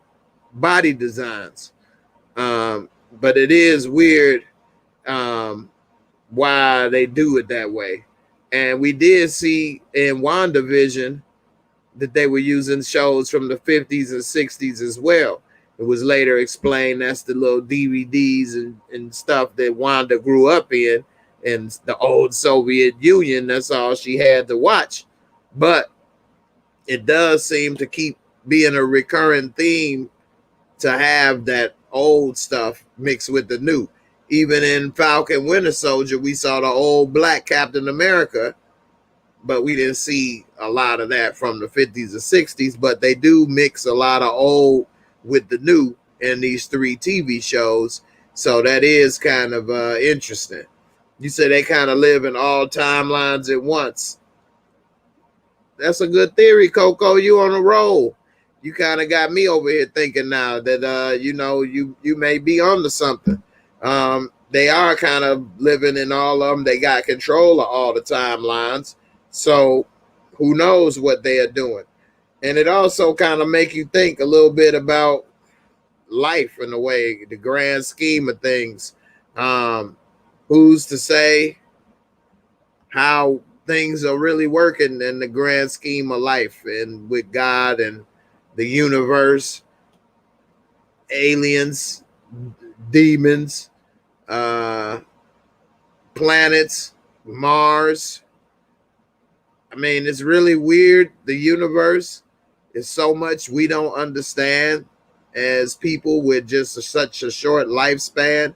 body designs. But it is weird why they do it that way. And we did see in WandaVision that they were using shows from the 50s and 60s as well. It was later explained that's the little DVDs and stuff that Wanda grew up in the old Soviet Union. That's all she had to watch. But it does seem to keep being a recurring theme to have that old stuff mixed with the new. Even in Falcon Winter Soldier, we saw the old black Captain America, but we didn't see a lot of that from the 50s and 60s. But they do mix a lot of old with the new in these 3 TV shows. So that is kind of interesting. You said they kind of live in all timelines at once. That's a good theory, Coco. You on a roll. You kind of got me over here thinking now that you may be onto something. They are kind of living in all of them. They got control of all the timelines. So who knows what they are doing. And it also kind of make you think a little bit about life in a way, the grand scheme of things. Who's to say how things are really working in the grand scheme of life and with God and the universe, aliens, demons, planets, Mars. I mean, it's really weird. The universe is so much we don't understand as people with just such a short lifespan.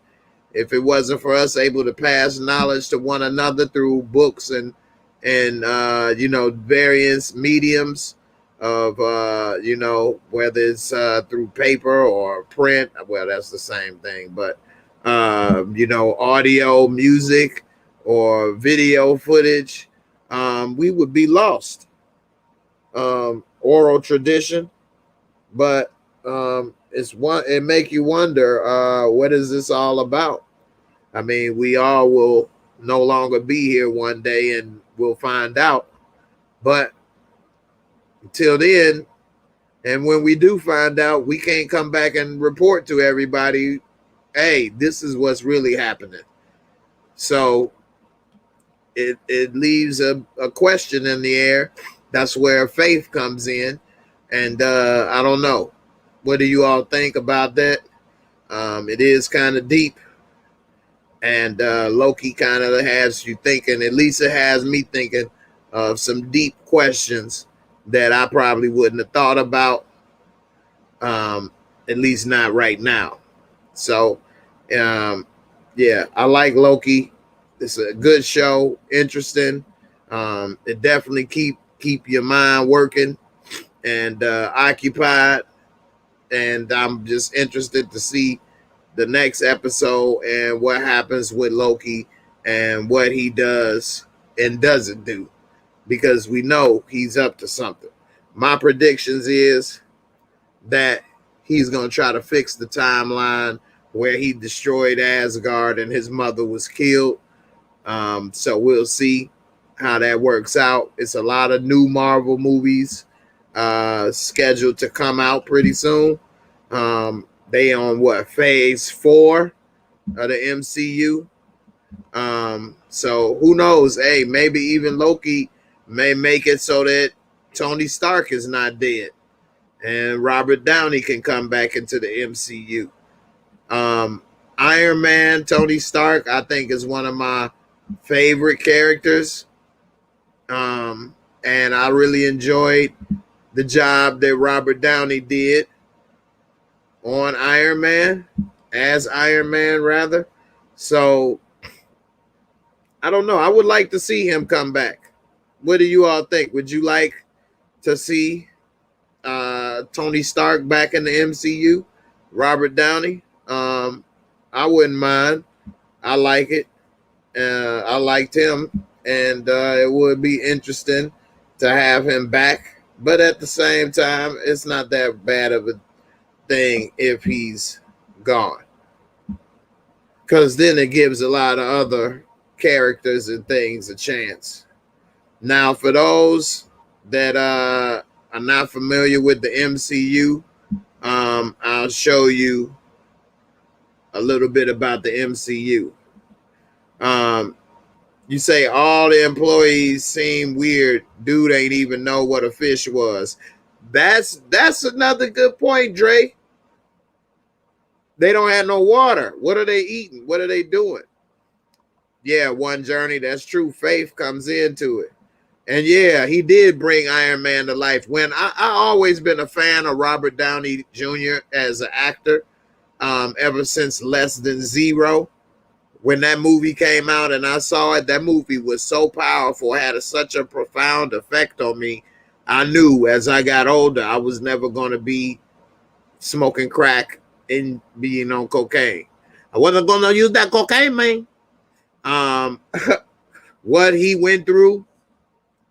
If it wasn't for us able to pass knowledge to one another through books and various mediums of whether it's through paper or print, well, that's the same thing, but audio, music, or video footage, we would be lost. Oral tradition, but it make you wonder, what is this all about? I mean, we all will no longer be here one day and we'll find out. But until then, and when we do find out, we can't come back and report to everybody, hey, this is what's really happening. So it leaves a question in the air. That's where faith comes in. And I don't know. What do you all think about that? It is kind of deep. And Loki kind of has you thinking, at least it has me thinking of some deep questions that I probably wouldn't have thought about, at least not right now. So, yeah, I like Loki. It's a good show, interesting. It definitely keep your mind working and occupied. And I'm just interested to see the next episode and what happens with Loki and what he does and doesn't do, because we know he's up to something. My predictions is that he's going to try to fix the timeline where he destroyed Asgard and his mother was killed. So we'll see how that works out. It's a lot of new Marvel movies scheduled to come out pretty soon. They on what, phase 4 of the MCU. So who knows? Hey, maybe even Loki may make it so that Tony Stark is not dead and Robert Downey can come back into the MCU. Iron Man, Tony Stark, I think is one of my favorite characters. And I really enjoyed the job that Robert Downey did. on Iron Man, as Iron Man rather. So I don't know. I would like to see him come back. What do you all think? Would you like to see Tony Stark back in the MCU? Robert Downey? I wouldn't mind. I like it. I liked him, and it would be interesting to have him back. But at the same time, it's not that bad of a thing if he's gone, because then it gives a lot of other characters and things a chance. Now, for those that are not familiar with the MCU, I'll show you a little bit about the MCU. You say all the employees seem weird. Dude ain't even know what a fish was. That's another good point, Dre. They don't have no water. What are they eating? What are they doing? Yeah, one journey. That's true. Faith comes into it. And yeah, he did bring Iron Man to life. When I always been a fan of Robert Downey Jr. as an actor, ever since Less Than Zero. When that movie came out and I saw it, that movie was so powerful, had such a profound effect on me. I knew as I got older, I was never going to be smoking crack and being on cocaine. I wasn't going to use that cocaine, man. What he went through,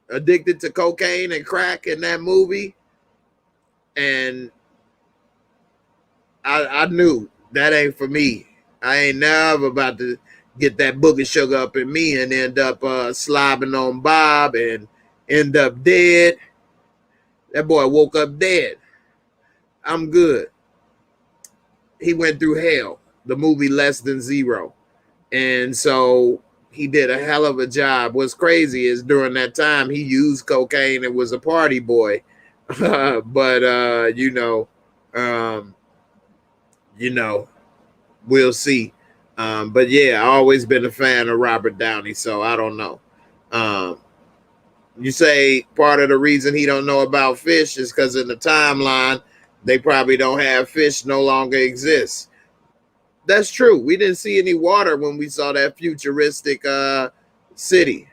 addicted to cocaine and crack in that movie, and I knew that ain't for me. I ain't never about to get that booger sugar up in me and end up slobbing on Bob and end up dead. That boy woke up dead. I'm good. He went through hell, the movie Less Than Zero. And so he did a hell of a job. What's crazy is during that time, he used cocaine and was a party boy. But, we'll see. But yeah, I always been a fan of Robert Downey, so I don't know. You say part of the reason he don't know about fish is because in the timeline, they probably don't have fish no longer exists. That's true. We didn't see any water when we saw that futuristic city.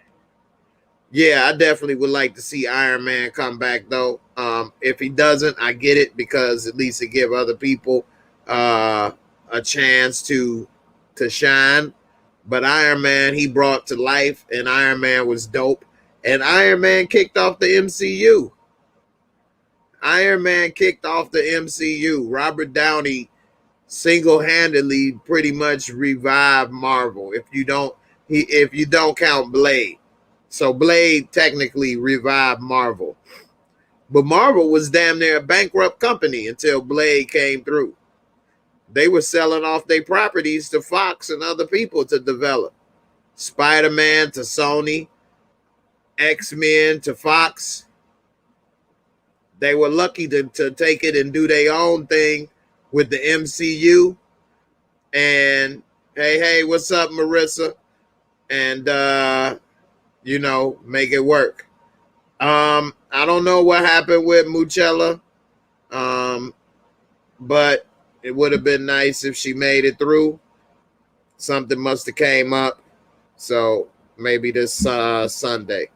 Yeah, I definitely would like to see Iron Man come back though. If he doesn't, I get it, because at least it give other people a chance to shine. But Iron Man, he brought to life, and Iron Man was dope. And Iron Man kicked off the MCU. Iron Man kicked off the MCU. Robert Downey single-handedly pretty much revived Marvel. If you don't count Blade. So Blade technically revived Marvel. But Marvel was damn near a bankrupt company until Blade came through. They were selling off their properties to Fox and other people to develop. Spider-Man to Sony, X-Men to Fox. They were lucky to take it and do their own thing with the MCU. And hey, what's up, Marissa? And make it work. I don't know what happened with Moochella, but it would have been nice if she made it through. Something must have came up, so maybe this Sunday.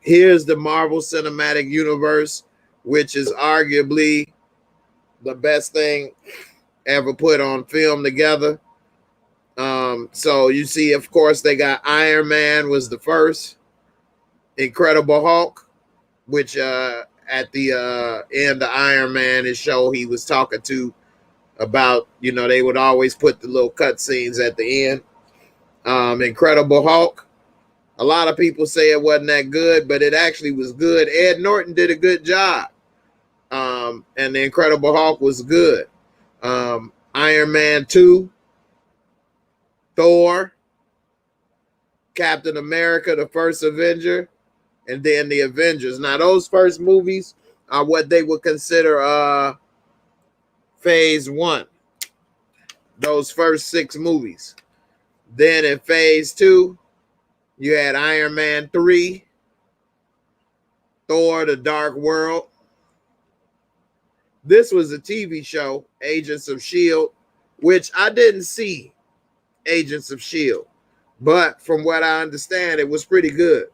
Here's the Marvel Cinematic Universe, which is arguably the best thing ever put on film together. So you see, of course, they got Iron Man was the first, Incredible Hulk, which at the end of Iron Man, his show, he was talking to about, they would always put the little cutscenes at the end. Incredible Hulk. A lot of people say it wasn't that good, but it actually was good. Ed Norton did a good job. And the Incredible Hulk was good. Iron Man 2, Thor, Captain America, the first Avenger, and then the Avengers. Now, those first movies are what they would consider phase 1. Those first 6 movies. Then in phase 2, you had Iron Man 3, Thor, The Dark World, This was a TV show, Agents of S.H.I.E.L.D., which I didn't see Agents of S.H.I.E.L.D., but from what I understand, it was pretty good.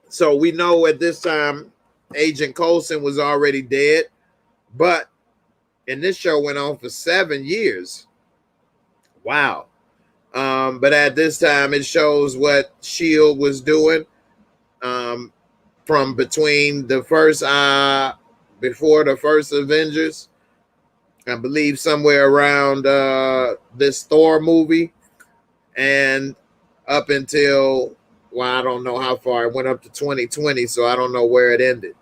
So we know at this time, Agent Coulson was already dead, but and this show went on for 7 years. Wow. But at this time, it shows what S.H.I.E.L.D. was doing from between the first, before the first Avengers, I believe somewhere around this Thor movie, and up until, well, I don't know how far. It went up to 2020, so I don't know where it ended.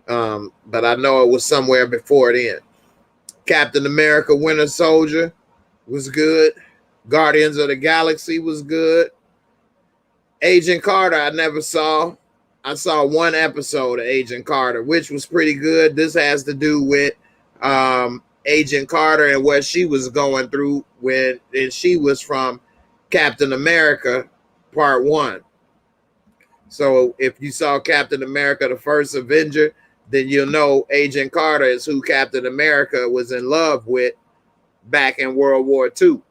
But I know it was somewhere before then. Captain America Winter Soldier was good. Guardians of the Galaxy was good. Agent Carter I never saw. I saw one episode of Agent Carter, which was pretty good. This has to do with Agent Carter and what she was going through when and she was from Captain America Part 1. So if you saw Captain America, the first Avenger, then you'll know Agent Carter is who Captain America was in love with back in World War II.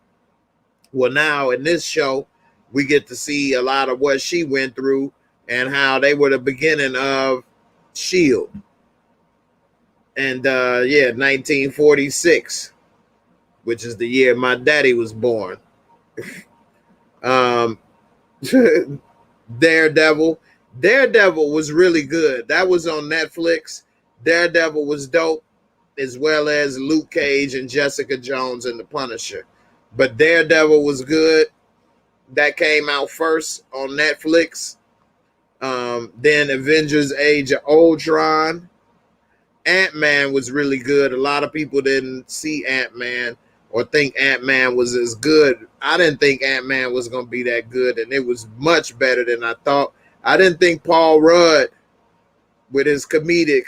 Well, now in this show, we get to see a lot of what she went through and how they were the beginning of S.H.I.E.L.D. And 1946, which is the year my daddy was born. Daredevil was really good. That was on Netflix. Daredevil was dope, as well as Luke Cage and Jessica Jones and the Punisher. But Daredevil was good. That came out first on Netflix. Then Avengers Age of Ultron. Ant-Man was really good. A lot of people didn't see Ant-Man or think Ant-Man was as good. I didn't think Ant-Man was going to be that good, and it was much better than I thought. I didn't think Paul Rudd, with his comedic,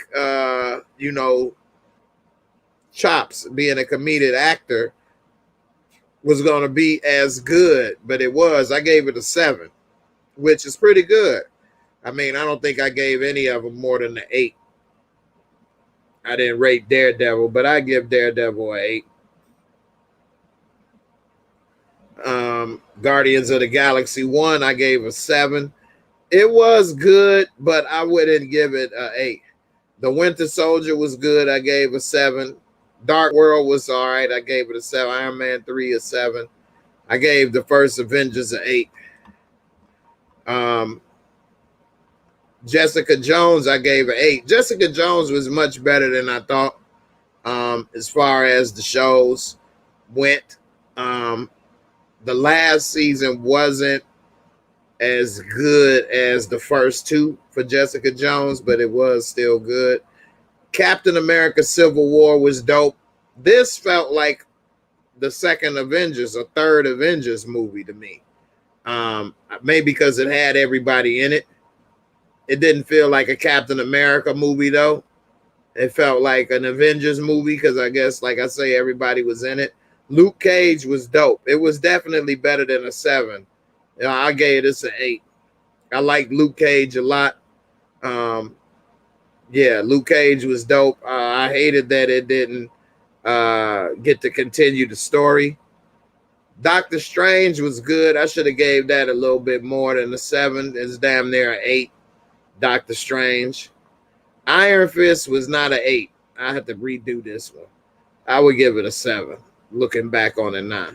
chops, being a comedic actor, was going to be as good, but it was. I gave it a 7, which is pretty good. I mean, I don't think I gave any of them more than an 8. I didn't rate Daredevil, but I give Daredevil an 8. Guardians of the Galaxy 1, I gave a 7. It was good, but I wouldn't give it an 8. The Winter Soldier was good. I gave a 7. Dark World was all right. I gave it a 7. Iron Man 3 a 7. I gave the first Avengers an 8. Jessica Jones, I gave an 8. Jessica Jones was much better than I thought as far as the shows went. The last season wasn't as good as the first 2 for Jessica Jones, but it was still good. Captain America Civil War was dope. This felt like the second Avengers or third Avengers movie to me. Maybe because it had everybody in it. It didn't feel like a Captain America movie, though. It felt like an Avengers movie because I guess, like I say, everybody was in it. Luke Cage was dope. It was definitely better than a 7. I gave this an 8. I like Luke Cage a lot. Luke Cage was dope. I hated that it didn't get to continue the story. Doctor Strange was good. I should have gave that a little bit more than a 7. It's damn near an 8. Doctor Strange. Iron Fist was not an 8. I had to redo this one. I would give it a 7. Looking back on it now.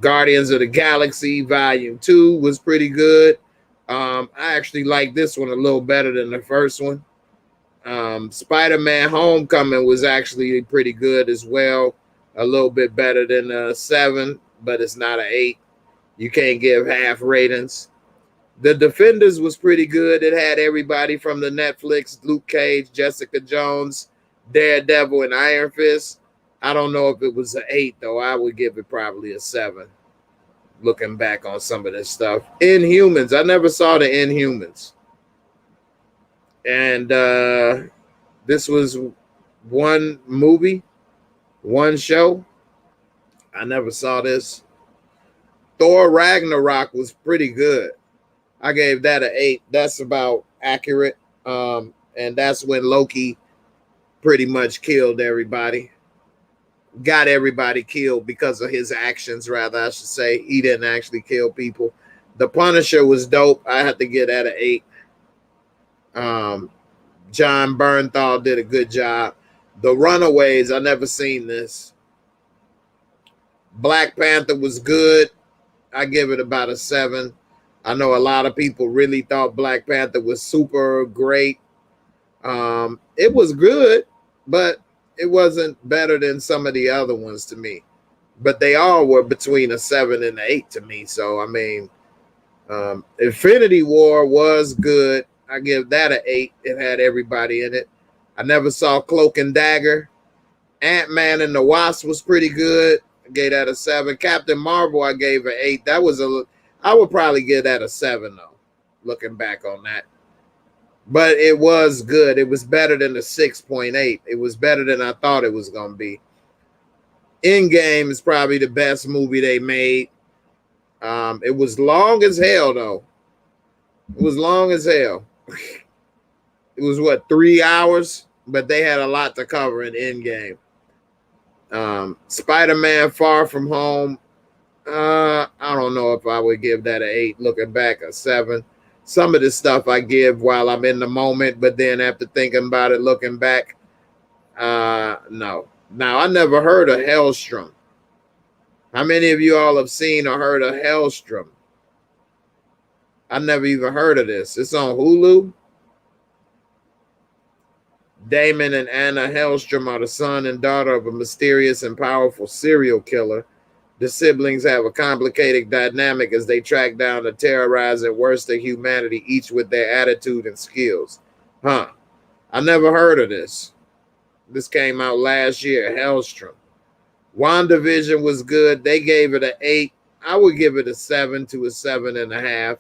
Guardians of the Galaxy Volume 2 was pretty good. I actually like this one a little better than the first one. Spider-Man Homecoming was actually pretty good as well. A little bit better than a 7, but it's not an 8. You can't give half ratings. The Defenders was pretty good. It had everybody from the Netflix, Luke Cage, Jessica Jones, Daredevil, and Iron Fist. I don't know if it was an 8, though. I would give it probably a 7. Looking back on some of this stuff. Inhumans. I never saw the Inhumans. And this was one movie, one show. I never saw this. Thor Ragnarok was pretty good. I gave that an 8. That's about accurate. And that's when Loki pretty much killed everybody. Got everybody killed because of his actions, rather, I should say. He didn't actually kill people. The Punisher was dope. I had to get at an 8. John Bernthal did a good job. The Runaways, I never seen this. Black Panther was good. I give it about a 7. I know a lot of people really thought Black Panther was super great. It was good, but it wasn't better than some of the other ones to me. But they all were between a 7 and an 8 to me. So, I mean, Infinity War was good. I give that an 8. It had everybody in it. I never saw Cloak and Dagger. Ant-Man and the Wasp was pretty good. I gave that a 7. Captain Marvel, I gave an 8. I would probably give that a 7 though, looking back on that. But it was good. It was better than the 6.8. It was better than I thought it was going to be. Endgame is probably the best movie they made. It was long as hell, though. It was long as hell. It was, 3 hours? But they had a lot to cover in Endgame. Spider-Man Far From Home. I don't know if I would give that an 8. Looking back, a 7. Some of the stuff I give while I'm in the moment, but then after thinking about it, looking back, no. Now, I never heard of Hellstrom. How many of you all have seen or heard of Hellstrom? I never even heard of this. It's on Hulu. Damon and Anna Hellstrom are the son and daughter of a mysterious and powerful serial killer. The siblings have a complicated dynamic as they track down the terrorizing worst of humanity, each with their attitude and skills. I never heard of this. This came out last year, Hellstrom. WandaVision was good. They gave it an 8. I would give it a 7 to a 7.5.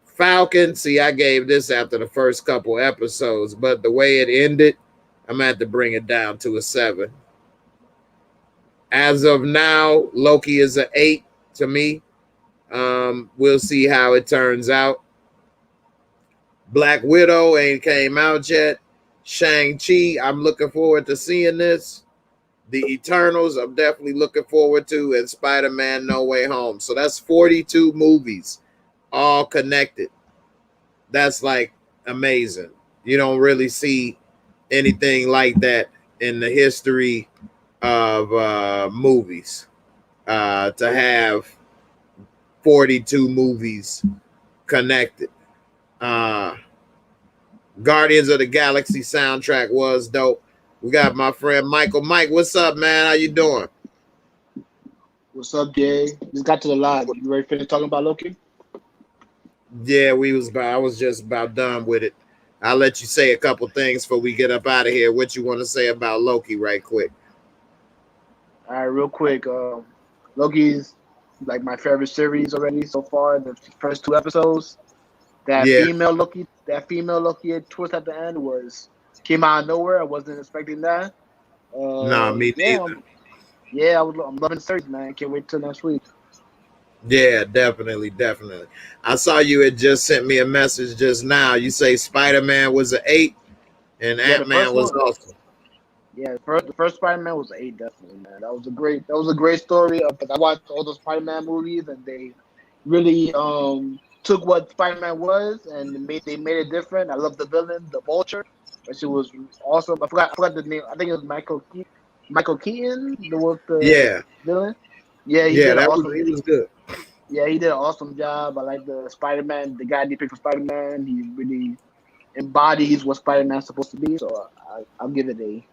Falcon, see, I gave this after the first couple episodes, but the way it ended, I'm going to have to bring it down to a 7. As of now, Loki is an 8 to me. We'll see how it turns out. Black Widow ain't came out yet. Shang-Chi, I'm looking forward to seeing this. The Eternals, I'm definitely looking forward to. And Spider-Man No Way Home. So that's 42 movies, all connected. That's like amazing. You don't really see anything like that in the history of movies, to have 42 movies connected. Guardians of the Galaxy soundtrack was dope. We got my friend Michael. Mike, what's up, man? How you doing? What's up, Jay? Just got to the live. You ready to finish talking about Loki? Yeah, I was just about done with it. I'll let you say a couple things before we get up out of here. What you want to say about Loki right quick? All right, real quick. Loki's like my favorite series already so far. The first 2 episodes. Female Loki twist at the end came out of nowhere. I wasn't expecting that. No, me neither. I'm loving the series, man. Can't wait till next week. Yeah, definitely. I saw you had just sent me a message just now. You say Spider-Man was an 8 and Ant-Man was awesome. Yeah, the first Spider-Man was an 8, definitely, man. That was a great story. But I watched all those Spider-Man movies, and they really took what Spider-Man was and they made it different. I love the villain, the Vulture. That shit was awesome. I forgot the name. I think it was Michael Keaton. The villain. Yeah, he was good. Yeah, he did an awesome job. I like the Spider-Man, the guy they picked for Spider-Man. He really embodies what Spider-Man's supposed to be. So I'll give it a.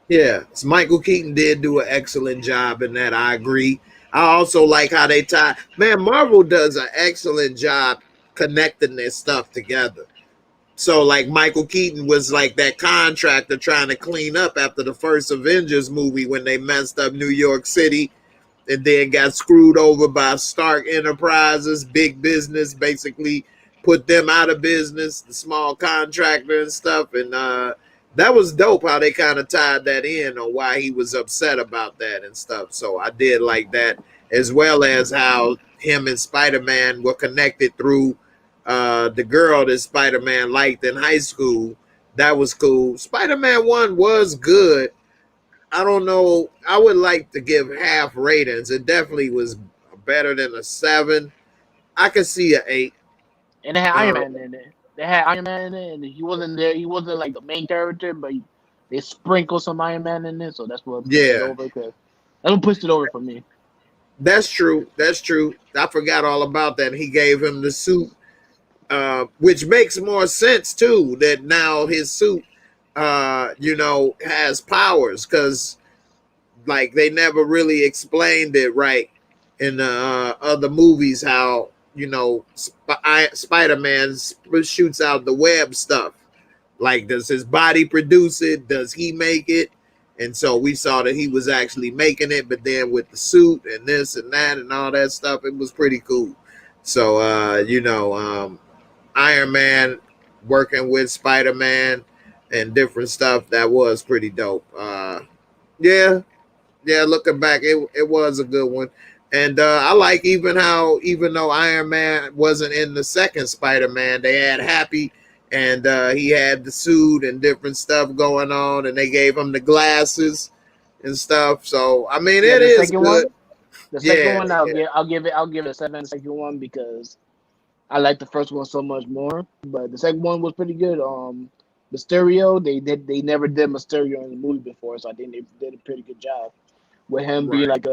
Yeah, so Michael Keaton did do an excellent job in that. I agree. I also like how they tie. Man, Marvel does an excellent job connecting their stuff together. So, like, Michael Keaton was like that contractor trying to clean up after the first Avengers movie when they messed up New York City and then got screwed over by Stark Enterprises, big business, basically put them out of business, the small contractor and stuff. And that was dope how they kind of tied that in on why he was upset about that and stuff. So I did like that, as well as how him and Spider-Man were connected through the girl that Spider-Man liked in high school. That was cool. Spider-Man 1 was good. I don't know. I would like to give half ratings. It definitely was better than a 7. I could see an 8. And they had Iron Uh, Man in it. They had Iron Man in it, and he wasn't there. He wasn't like the main character, but they sprinkled some Iron Man in it, so that's what pushed it yeah, over. Cause that's what pushed it over for me. that's true. That's true. I forgot all about that. He gave him the suit, which makes more sense too. That now his suit, has powers because like they never really explained it right in the other movies how Spider-Man shoots out the web stuff. Like, does his body produce it? Does he make it? And so we saw that he was actually making it, but then with the suit and this and that and all that stuff, it was pretty cool. So Iron Man working with Spider-Man and different stuff, that was pretty dope. Yeah, looking back, it was a good one. And I like even though Iron Man wasn't in the second Spider-Man, they had Happy and he had the suit and different stuff going on, and they gave him the glasses and stuff. So I mean, Yeah, it the is second good. one. The second Yeah, one, I'll give it a 7. The second one because I like the first one so much more. But the second one was pretty good. Mysterio, they never did Mysterio in the movie before, so I think they did a pretty good job with him being right. like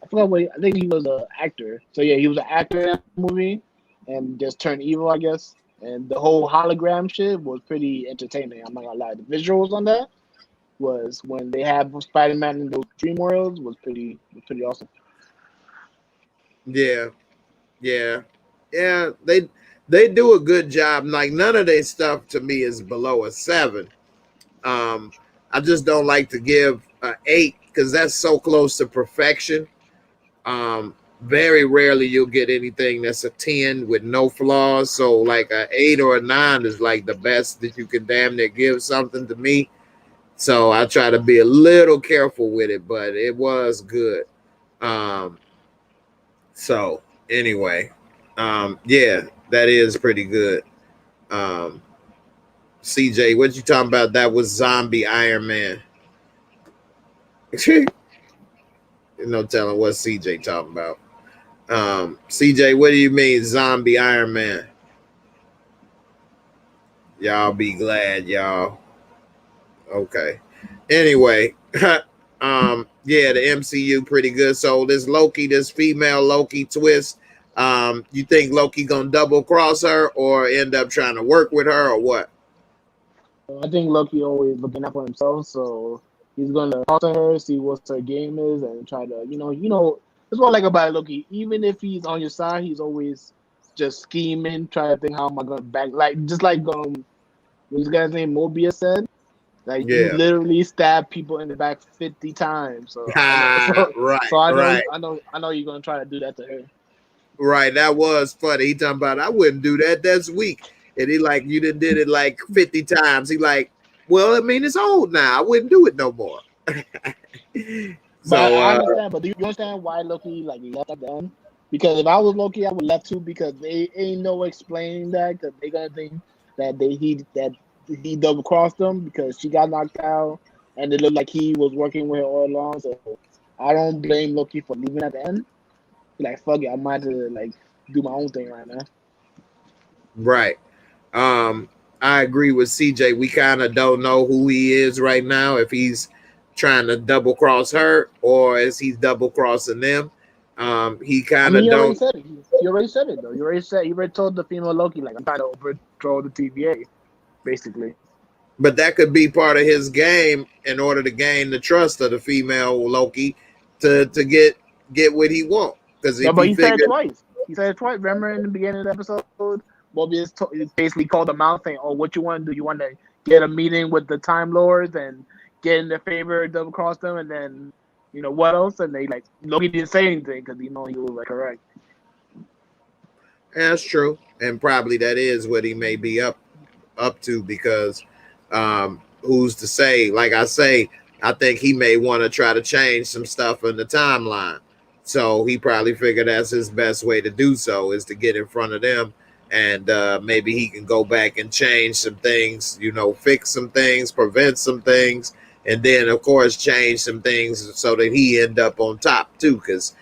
I forgot what I think he was an actor. So yeah, he was an actor in that movie and just turned evil, I guess. And the whole hologram shit was pretty entertaining. I'm not gonna lie. The visuals on that was when they had Spider-Man in those dream worlds was pretty awesome. Yeah, yeah, yeah. They do a good job. Like none of their stuff to me is below a 7. Um, I just don't like to give an 8 because that's so close to perfection. Very rarely you'll get anything that's a 10 with no flaws. So like a 8 or a 9 is like the best that you can damn near give something to me. So I try to be a little careful with it, but it was good. Um, so anyway, yeah, that is pretty good. Um, CJ, what you talking about? That was zombie Iron Man. No telling what CJ talking about. CJ, what do you mean zombie Iron Man? Y'all be glad, y'all. Okay. Anyway, yeah, the MCU pretty good. So this Loki, this female Loki twist, you think Loki gonna double cross her or end up trying to work with her or what? I think Loki always looking out for himself, so he's gonna talk to her, see what her game is, and try to, that's what I like about Loki. Even if he's on your side, he's always just scheming, trying to think how am I gonna back, like just like this guy's name Mobius said, like you Yeah. literally stab people in the back 50 times. So I know, Right, I know, right. I know you're gonna try to do that to her. Right. That was funny. He talking about I wouldn't do that. That's weak. And he like, you done did it like 50 times. He like, well, I mean, it's old now. I wouldn't do it no more. But So I understand. But do you understand why Loki like left at the end? Because if I was Loki, I would left too. Because they ain't no explaining that. Because they gonna think that he double crossed them because she got knocked out, and it looked like he was working with her all along. So I don't blame Loki for leaving at the end. Like fuck it, I might have to like do my own thing right now. right. I agree with CJ. We kind of don't know who he is right now, if he's trying to double cross her or is he double crossing them. He I kind mean, of he already don't, said it. He already said it though. You already told the female Loki like I'm trying to overthrow the TVA, basically. but that could be part of his game in order to gain the trust of the female Loki to get what he wants. Because No, if but he he said it figured, twice. He said it twice. Remember in the beginning of the episode, Mobius basically called him out saying, "Oh, what you want to do? You want to get a meeting with the Time Lords and get in their favor, double cross them, and then what else?" And they like Loki didn't say anything because he was like correct. that's true, and probably that is what he may be up to because who's to say? Like I say, I think he may want to try to change some stuff in the timeline. So he probably figured that's his best way to do so is to get in front of them and maybe he can go back and change some things, you know, fix some things, prevent some things, and then of course change some things so that he end up on top too. Because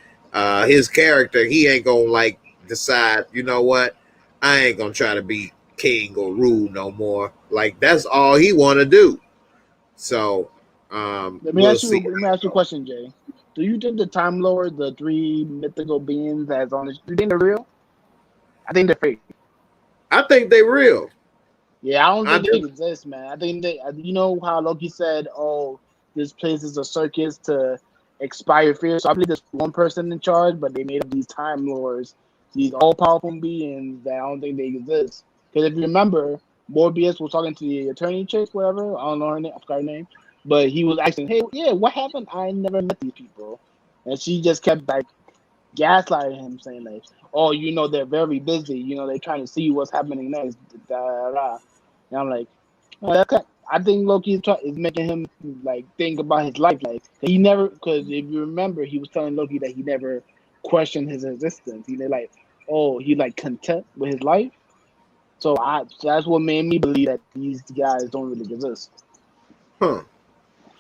his character, he ain't gonna like decide, you know what, I ain't gonna try to be king or rule no more. Like that's all he want to do. So we'll see. Let me ask you a question, Jay. Do you think the Time Lords, the three mythical beings that's on this, do you think they're real? I think they're fake. I think they real. Yeah, I don't think they exist, man. I think they, you know how Loki said, "Oh, this place is a circus to expire fear." So I believe there's one person in charge, but they made up these Time Lords, these all-powerful beings that I don't think they exist. Because if you remember, Morbius was talking to the attorney chick, whatever. I don't know her name. I forgot her name, but he was asking, "Hey, yeah, what happened? I never met these people," and she just kept like gaslighting him, saying like, "Oh, you know, they're very busy. You know, they're trying to see what's happening next." Da, da, da. And I'm like, oh, I think Loki is making him like think about his life. Like he never, because if you remember, he was telling Loki that he never questioned his existence. He like, oh, he like content with his life. So that's what made me believe that these guys don't really exist. Huh.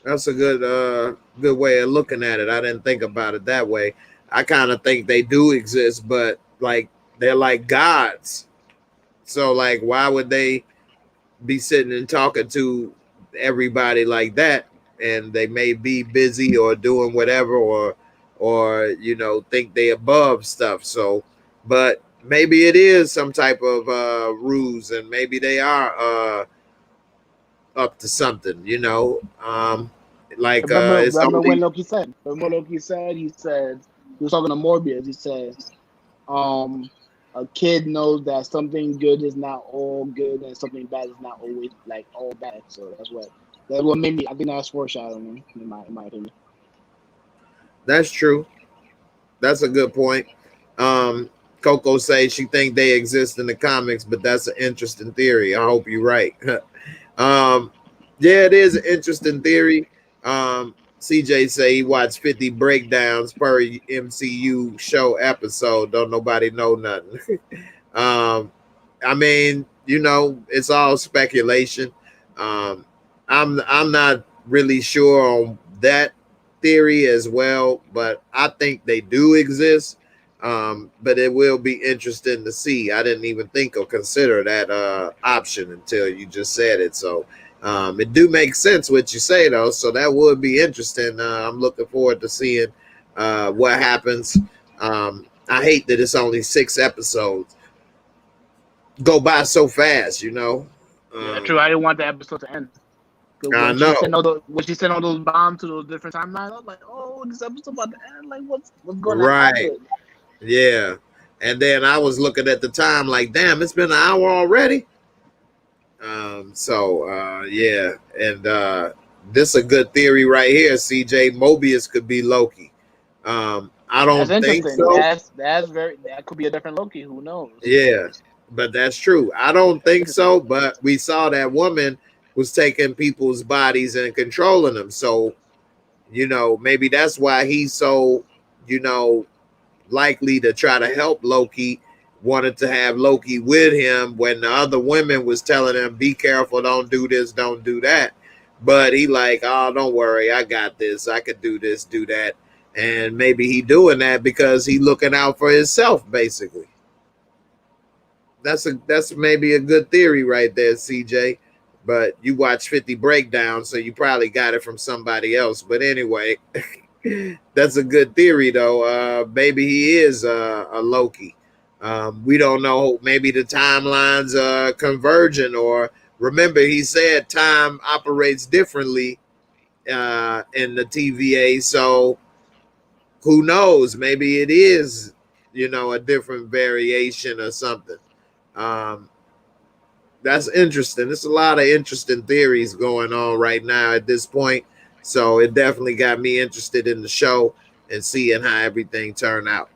That's a good way of looking at it. I didn't think about it that way. I kind of think they do exist, but like they're like gods. So like why would they be sitting and talking to everybody like that? And they may be busy or doing whatever, or you know, think they above stuff. So but maybe it is some type of ruse, and maybe they are up to something, you know. Like Remember when Loki said? Remember what Loki said? He said he was talking to Morbius. He said, a kid knows that something good is not all good and something bad is not always like all bad." So that's what made me. I think that's foreshadowing in my opinion. That's true. That's a good point. Coco says she think they exist in the comics, but that's an interesting theory. I hope you're right. Yeah, it is an interesting theory. CJ say he watched 50 breakdowns per MCU show episode. Don't nobody know nothing. I mean, you know, it's all speculation. I'm not really sure on that theory as well, but I think they do exist. But it will be interesting to see. I didn't even think or consider that option until you just said it. So it do make sense what you say though. So that would be interesting. I'm looking forward to seeing what happens. I hate that it's only 6 episodes. Go by so fast, you know. Yeah, true. I didn't want the episode to end. I know. When she sent all those bombs to those different timelines, I was like, "Oh, this episode about to end. Like, what's going to happen?" Yeah. And then I was looking at the time like, damn, it's been an hour already. Yeah. And this is a good theory right here, CJ. Mobius could be Loki. I don't think so. That could be a different Loki. Who knows? Yeah, but that's true. I don't think so, but we saw that woman was taking people's bodies and controlling them. So, you know, maybe that's why he's so, you know, likely to try to help Loki, wanted to have Loki with him when the other women was telling him, be careful, don't do this, don't do that. But he like, oh, don't worry, I got this. I could do this, do that. And maybe he doing that because he looking out for himself, basically. That's maybe a good theory right there, CJ. But you watch 50 breakdowns, so you probably got it from somebody else. But anyway, that's a good theory, though. Maybe he is a Loki. We don't know. Maybe the timelines are converging, or remember, he said time operates differently in the TVA. So who knows? Maybe it is, you know, a different variation or something. That's interesting. There's a lot of interesting theories going on right now at this point. So it definitely got me interested in the show and seeing how everything turned out.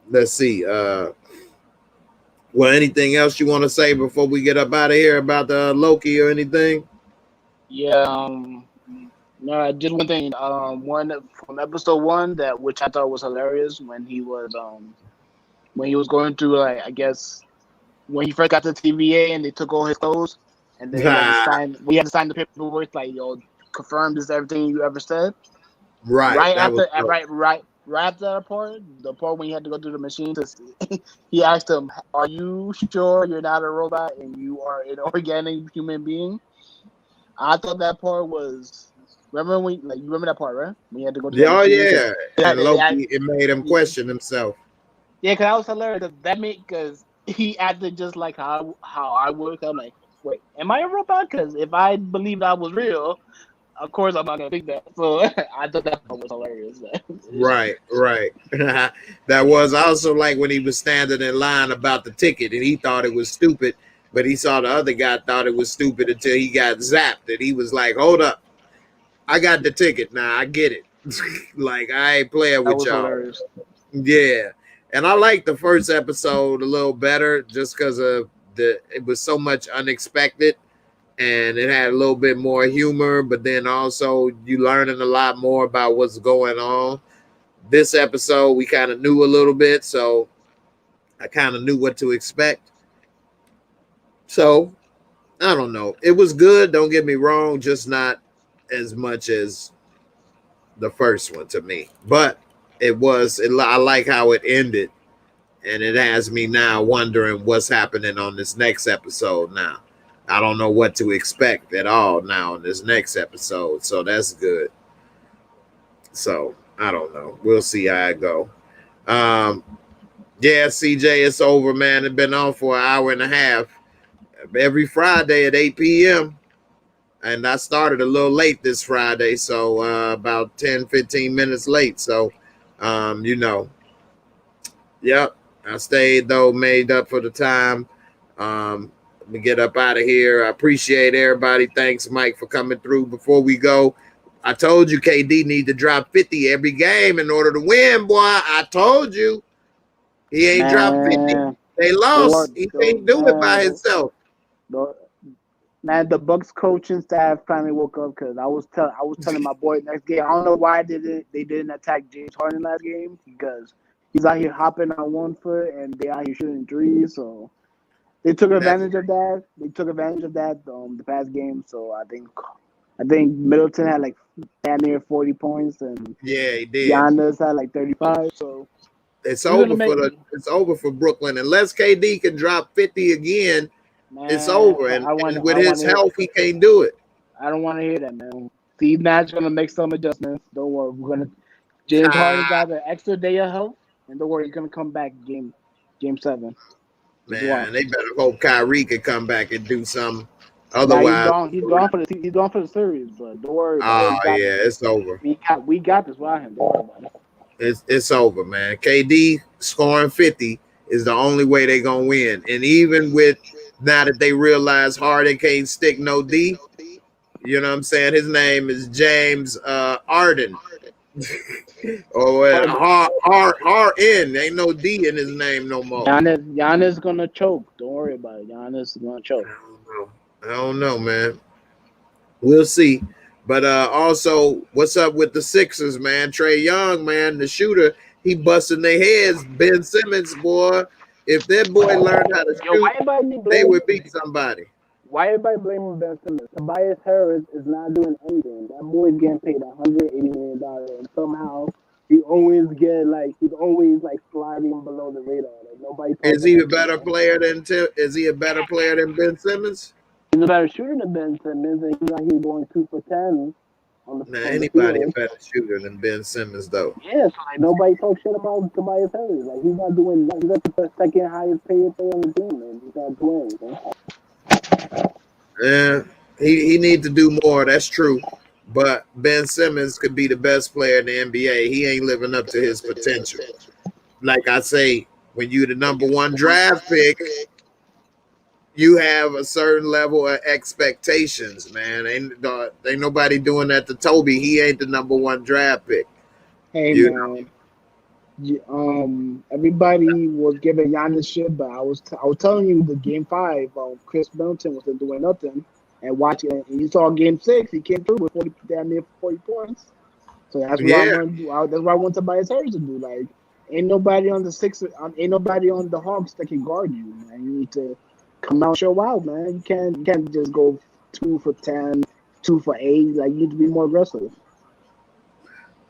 Let's see. Well, anything else you want to say before we get up out of here about the Loki or anything? Yeah. Just one thing. One from episode one that which I thought was hilarious when he was going through, like, I guess when he first got to the TVA and they took all his clothes and then he had to sign. We had to sign the paperwork like, yo, confirm this is everything you ever said. Right. Right That was after, right after that part, the part when he had to go through the machine to see, he asked him, "Are you sure you're not a robot and you are an organic human being?" I thought that part was. Remember when, like, you remember that part, right? When he had to go to that Oh machine. yeah. And Loki, it made him question himself. Yeah, because that was hilarious. Because he acted just like how I would. I'm like, wait, am I a robot? Because if I believed I was real, of course I'm not gonna think that. So I thought that part was hilarious. Right. That was also like when he was standing in line about the ticket and he thought it was stupid, but he saw the other guy thought it was stupid until he got zapped and he was like, hold up, I got the ticket now, I get it. Like, I ain't playing That with was y'all. hilarious. Yeah. And I like the first episode a little better just because of it was so much unexpected and it had a little bit more humor, but then also you learning a lot more about what's going on. This episode we kind of knew a little bit, so I kind of knew what to expect. So I don't know. It was good, don't get me wrong, just not as much as the first one to me. But I like how it ended. And it has me now wondering what's happening on this next episode now. I don't know what to expect at all now on this next episode. So that's good. So I don't know. We'll see how it go. Yeah, CJ, it's over, man. It's been on for an hour and a half. Every Friday at 8 p.m. And I started a little late this Friday. So about 10, 15 minutes late. So, yep. I stayed, though, made up for the time. Let me get up out of here. I appreciate everybody. Thanks, Mike, for coming through. Before we go, I told you KD need to drop 50 every game in order to win, boy. I told you. He ain't dropped 50. They lost. He can't do it by himself. Man, the Bucks coaching staff finally woke up because I was telling my boy next game. I don't know why they didn't attack James Harden last game because he's out here hopping on 1 foot and they out here shooting threes. So they took advantage of that. The past game. So I think Middleton had like damn near 40 points and yeah, he did. Giannis had like 35. So it's over for Brooklyn unless KD can drop 50 again. Man, it's over, and with his health, he can't do it. I don't want to hear that, man. Steve Nash gonna make some adjustments. Don't worry, James Harden got an extra day of health, and don't worry, he's gonna come back game 7. Man, they better hope Kyrie can come back and do something. Otherwise, he's gone for the series. But don't worry. It's over. We got this. Why him? Don't worry about it. It's over, man. KD scoring 50 is the only way they're gonna win, and even with. Now that they realize Harden can't stick no D, you know what I'm saying? His name is James Arden. Or Harden. Ain't no D in his name no more. Giannis gonna choke. Don't worry about it. Giannis is gonna choke. I don't know, man. We'll see. But also, what's up with the Sixers, man? Trae Young, man, the shooter, he busting their heads. Ben Simmons, boy. If that boy learned how to shoot, they would beat somebody. Why everybody blaming Ben Simmons? Tobias Harris is not doing anything. That boy is getting paid $180 million, and somehow he's always sliding below the radar. Like, nobody. Is he a better player than Ben Simmons? He's a better shooter than Ben Simmons, and he's out here going 2 for 10. Anybody a better shooter than Ben Simmons, though. Yeah, so like nobody talks shit about Tobias Harris. Like he's not doing. He's the second highest paid player on the team, and he's not doing anything. Yeah, he need to do more. That's true. But Ben Simmons could be the best player in the NBA. He ain't living up to his potential. Like I say, when you're the number 1 draft pick, you have a certain level of expectations, man. Ain't nobody doing that to Toby. He ain't the number 1 draft pick. Hey, man. Everybody was giving Giannis shit, but I was telling you the game 5, Chris Middleton wasn't doing nothing. and watch it. And you saw Game 6, he came through with 40 points. So that's what I Yeah, want to do. That's what I want Tobias Harris to do. Like, ain't nobody on the Sixers, ain't nobody on the Hawks that can guard you, man. You need to come out and show out, man. You can't just go 2 for 10, 2 for 8. Like, you need to be more aggressive.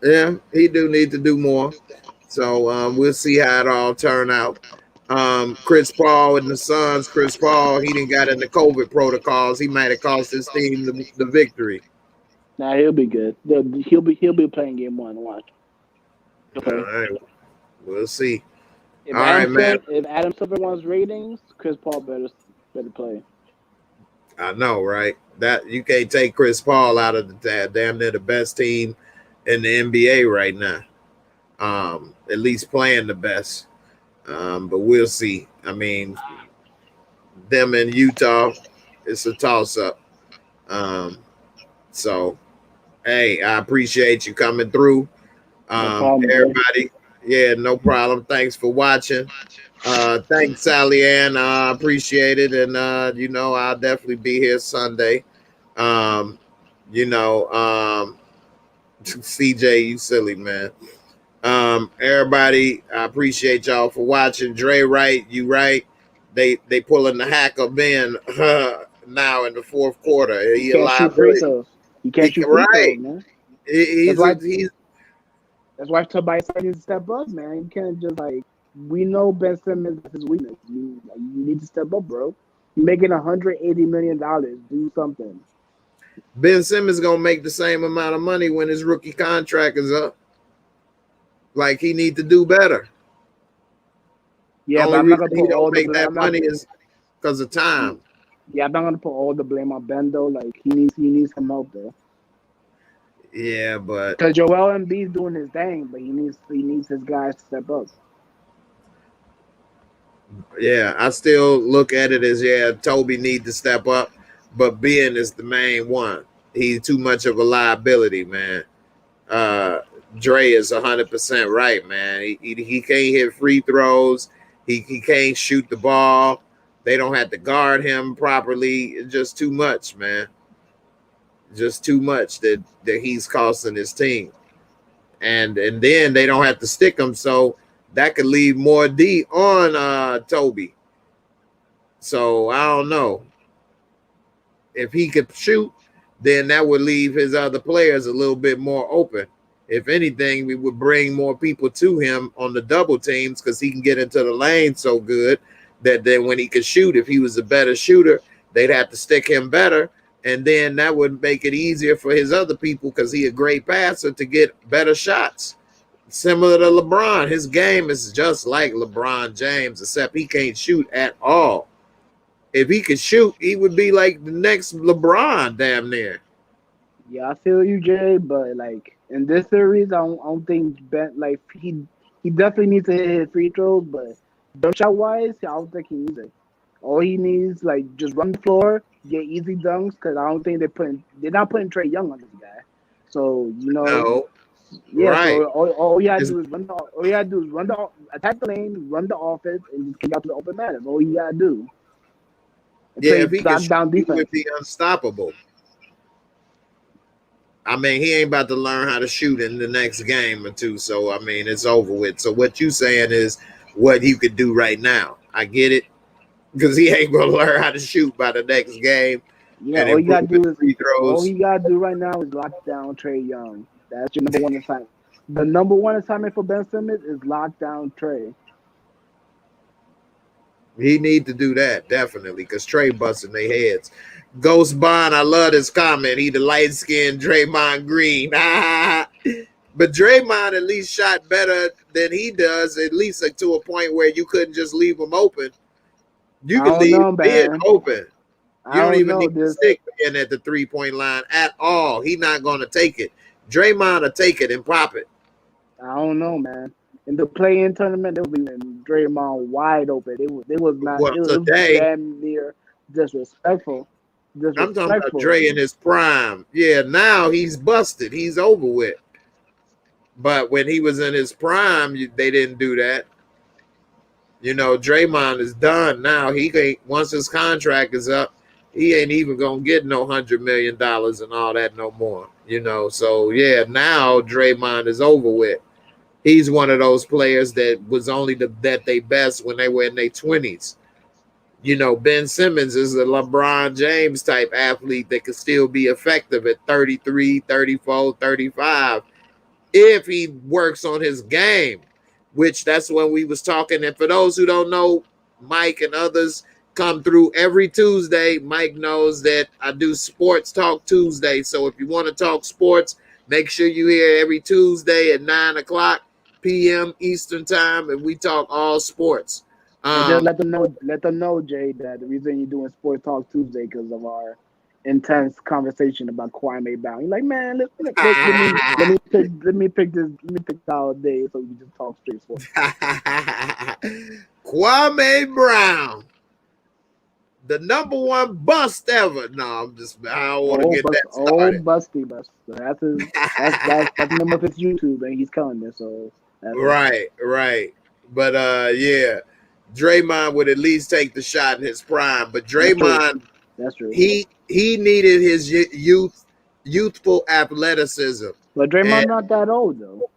yeah, he do need to do more. So we'll see how it all turn out. Chris Paul and the Suns. Chris Paul, he didn't got in the COVID protocols. He might have cost his team the victory. Nah, he'll be good. He'll be playing game 1. Watch. All right, we'll see. If All right, man. If Adam Silver wants ratings, Chris Paul better play. I know, right? That you can't take Chris Paul out of the damn near the best team in the NBA right now. At least playing the best. But we'll see. I mean, them in Utah, it's a toss-up. So, hey, I appreciate you coming through. Everybody, yeah, no problem. Thanks for watching. Thanks, Sally Ann. I appreciate it. And, I'll definitely be here Sunday. CJ, you silly, man. Everybody, I appreciate y'all for watching. Dre, right? You right? They pulling the hacker Ben now in the fourth quarter. He can't shoot free throws. He can't shoot free throws, man. That's why Tobias needs to step up, man. You can't just we know Ben Simmons is his weakness. You need to step up, bro. You're making $180 million. Do something. Ben Simmons gonna make the same amount of money when his rookie contract is up. Like, he need to do better. Yeah, but I'm not gonna put all the blame. That money is because of time. Yeah, I'm not gonna put all the blame on Ben though. Like, he needs some help there. Yeah, but because Joel Embiid's doing his thing, but he needs his guys to step up. Yeah, I still look at it as Toby need to step up, but Ben is the main one. He's too much of a liability, man. Dre is 100% right, man. He can't hit free throws. He can't shoot the ball. They don't have to guard him properly. It's just too much, man. Just too much that he's costing his team. And then they don't have to stick him, so that could leave more D on Toby. So I don't know. If he could shoot, then that would leave his other players a little bit more open. If anything, we would bring more people to him on the double teams because he can get into the lane so good that then when he could shoot, if he was a better shooter, they'd have to stick him better. And then that would make it easier for his other people because he's a great passer to get better shots. Similar to LeBron, his game is just like LeBron James, except he can't shoot at all. If he could shoot, he would be like the next LeBron damn near. Yeah, I feel you, Jay, but in this series, I don't think Ben he definitely needs to hit free throws, but jump shot wise, I don't think he needs it. All he needs just run the floor, get easy dunks, because I don't think they're not putting Trae Young on this guy. So No. Yeah, right. So all you gotta do is attack the lane, run the offense, and just kick out to the open man. That's all you gotta do. Yeah, if he could shoot, he would be unstoppable. I mean, he ain't about to learn how to shoot in the next game or two. So, I mean, it's over with. So what you saying is what he could do right now. I get it. Because he ain't going to learn how to shoot by the next game. Yeah, all you got to do is free throws. All you got to do right now is lock down Trae Young. That's your number one assignment. The number one assignment for Ben Simmons is lock down Trae. He need to do that, definitely, because Trae busting their heads. Ghost Bond, I love this comment. He the light-skinned Draymond Green. But Draymond at least shot better than he does, at least to a point where you couldn't just leave him open. You can leave Ben open. You don't even need to stick Ben at the three-point line at all. He's not going to take it. Draymond will take it and pop it. I don't know, man. In the play-in tournament, they were leaving Draymond wide open. It was not. Well, it was damn near disrespectful. I'm talking about Dre in his prime. Yeah, now he's busted. He's over with. But when he was in his prime, they didn't do that. Draymond is done now. He can't. Once his contract is up, he ain't even gonna get no $100 million and all that no more. You know, so yeah, now Draymond is over with. He's one of those players that was only that they best when they were in their 20s. You know, Ben Simmons is a LeBron James type athlete that could still be effective at 33, 34, 35 if he works on his game, which that's when we was talking. And for those who don't know, Mike and others come through every Tuesday. Mike knows that I do Sports Talk Tuesday. So if you want to talk sports, make sure you hear every Tuesday at 9 o'clock p.m. Eastern time, and we talk all sports. And just let them know, Jay, that the reason you're doing Sports Talk Tuesday because of our intense conversation about Kwame Brown. You're like, man, let me pick our day so we can just talk straight sports. Kwame Brown, the number one bust ever. No, I don't want to get that started. Busty bust. So that's the name of his YouTube, and he's killing it. So right. But yeah, Draymond would at least take the shot in his prime. But Draymond, that's true. He needed his youthful athleticism. But Draymond's not that old though.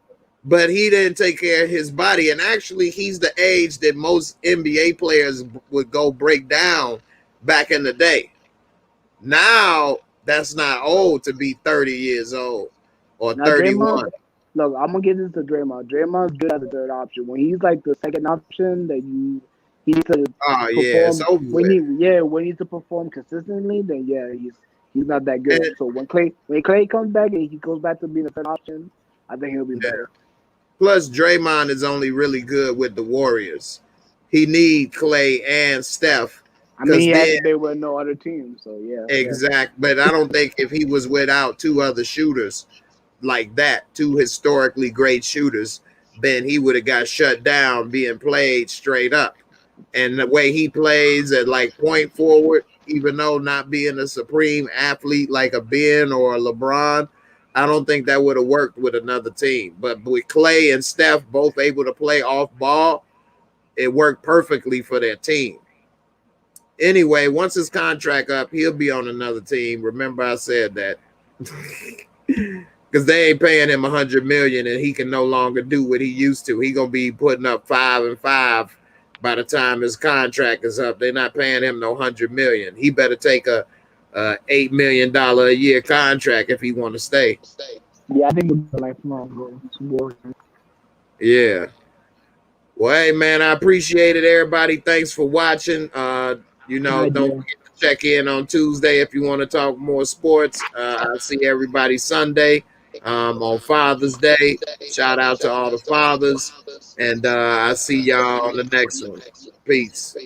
But he didn't take care of his body, and actually, he's the age that most NBA players would go break down back in the day. Now that's not old to be 30 years old or now 31. Draymond, look, I'm gonna give this to Draymond. Draymond's good as a third option. When he's like the second option that he needs to perform, when he needs to perform consistently, then he's not that good. And so when Clay comes back and he goes back to being a third option, I think he'll be better. Plus, Draymond is only really good with the Warriors. He need Clay and Steph. I mean, he had to be with no other team, so yeah. Exactly, but I don't think if he was without two other shooters like that, two historically great shooters, then he would have got shut down being played straight up. And the way he plays at like point forward, even though not being a supreme athlete like a Ben or a LeBron, I don't think that would have worked with another team. But with Clay and Steph both able to play off ball, it worked perfectly for their team. Anyway, once his contract up, he'll be on another team. Remember, I said that. Because they ain't paying him $100 million, and he can no longer do what he used to. He gonna be putting up 5 and 5 by the time his contract is up. They're not paying him no $100 million. He better take a $8 million a year contract if he want to stay. Yeah, I think it's a lifelong goal. Yeah. Well, hey man, I appreciate it, everybody. Thanks for watching. Don't forget to check in on Tuesday if you want to talk more sports. I'll see everybody Sunday on Father's Day. Shout out to all the fathers. And I'll see y'all on the next one. Peace.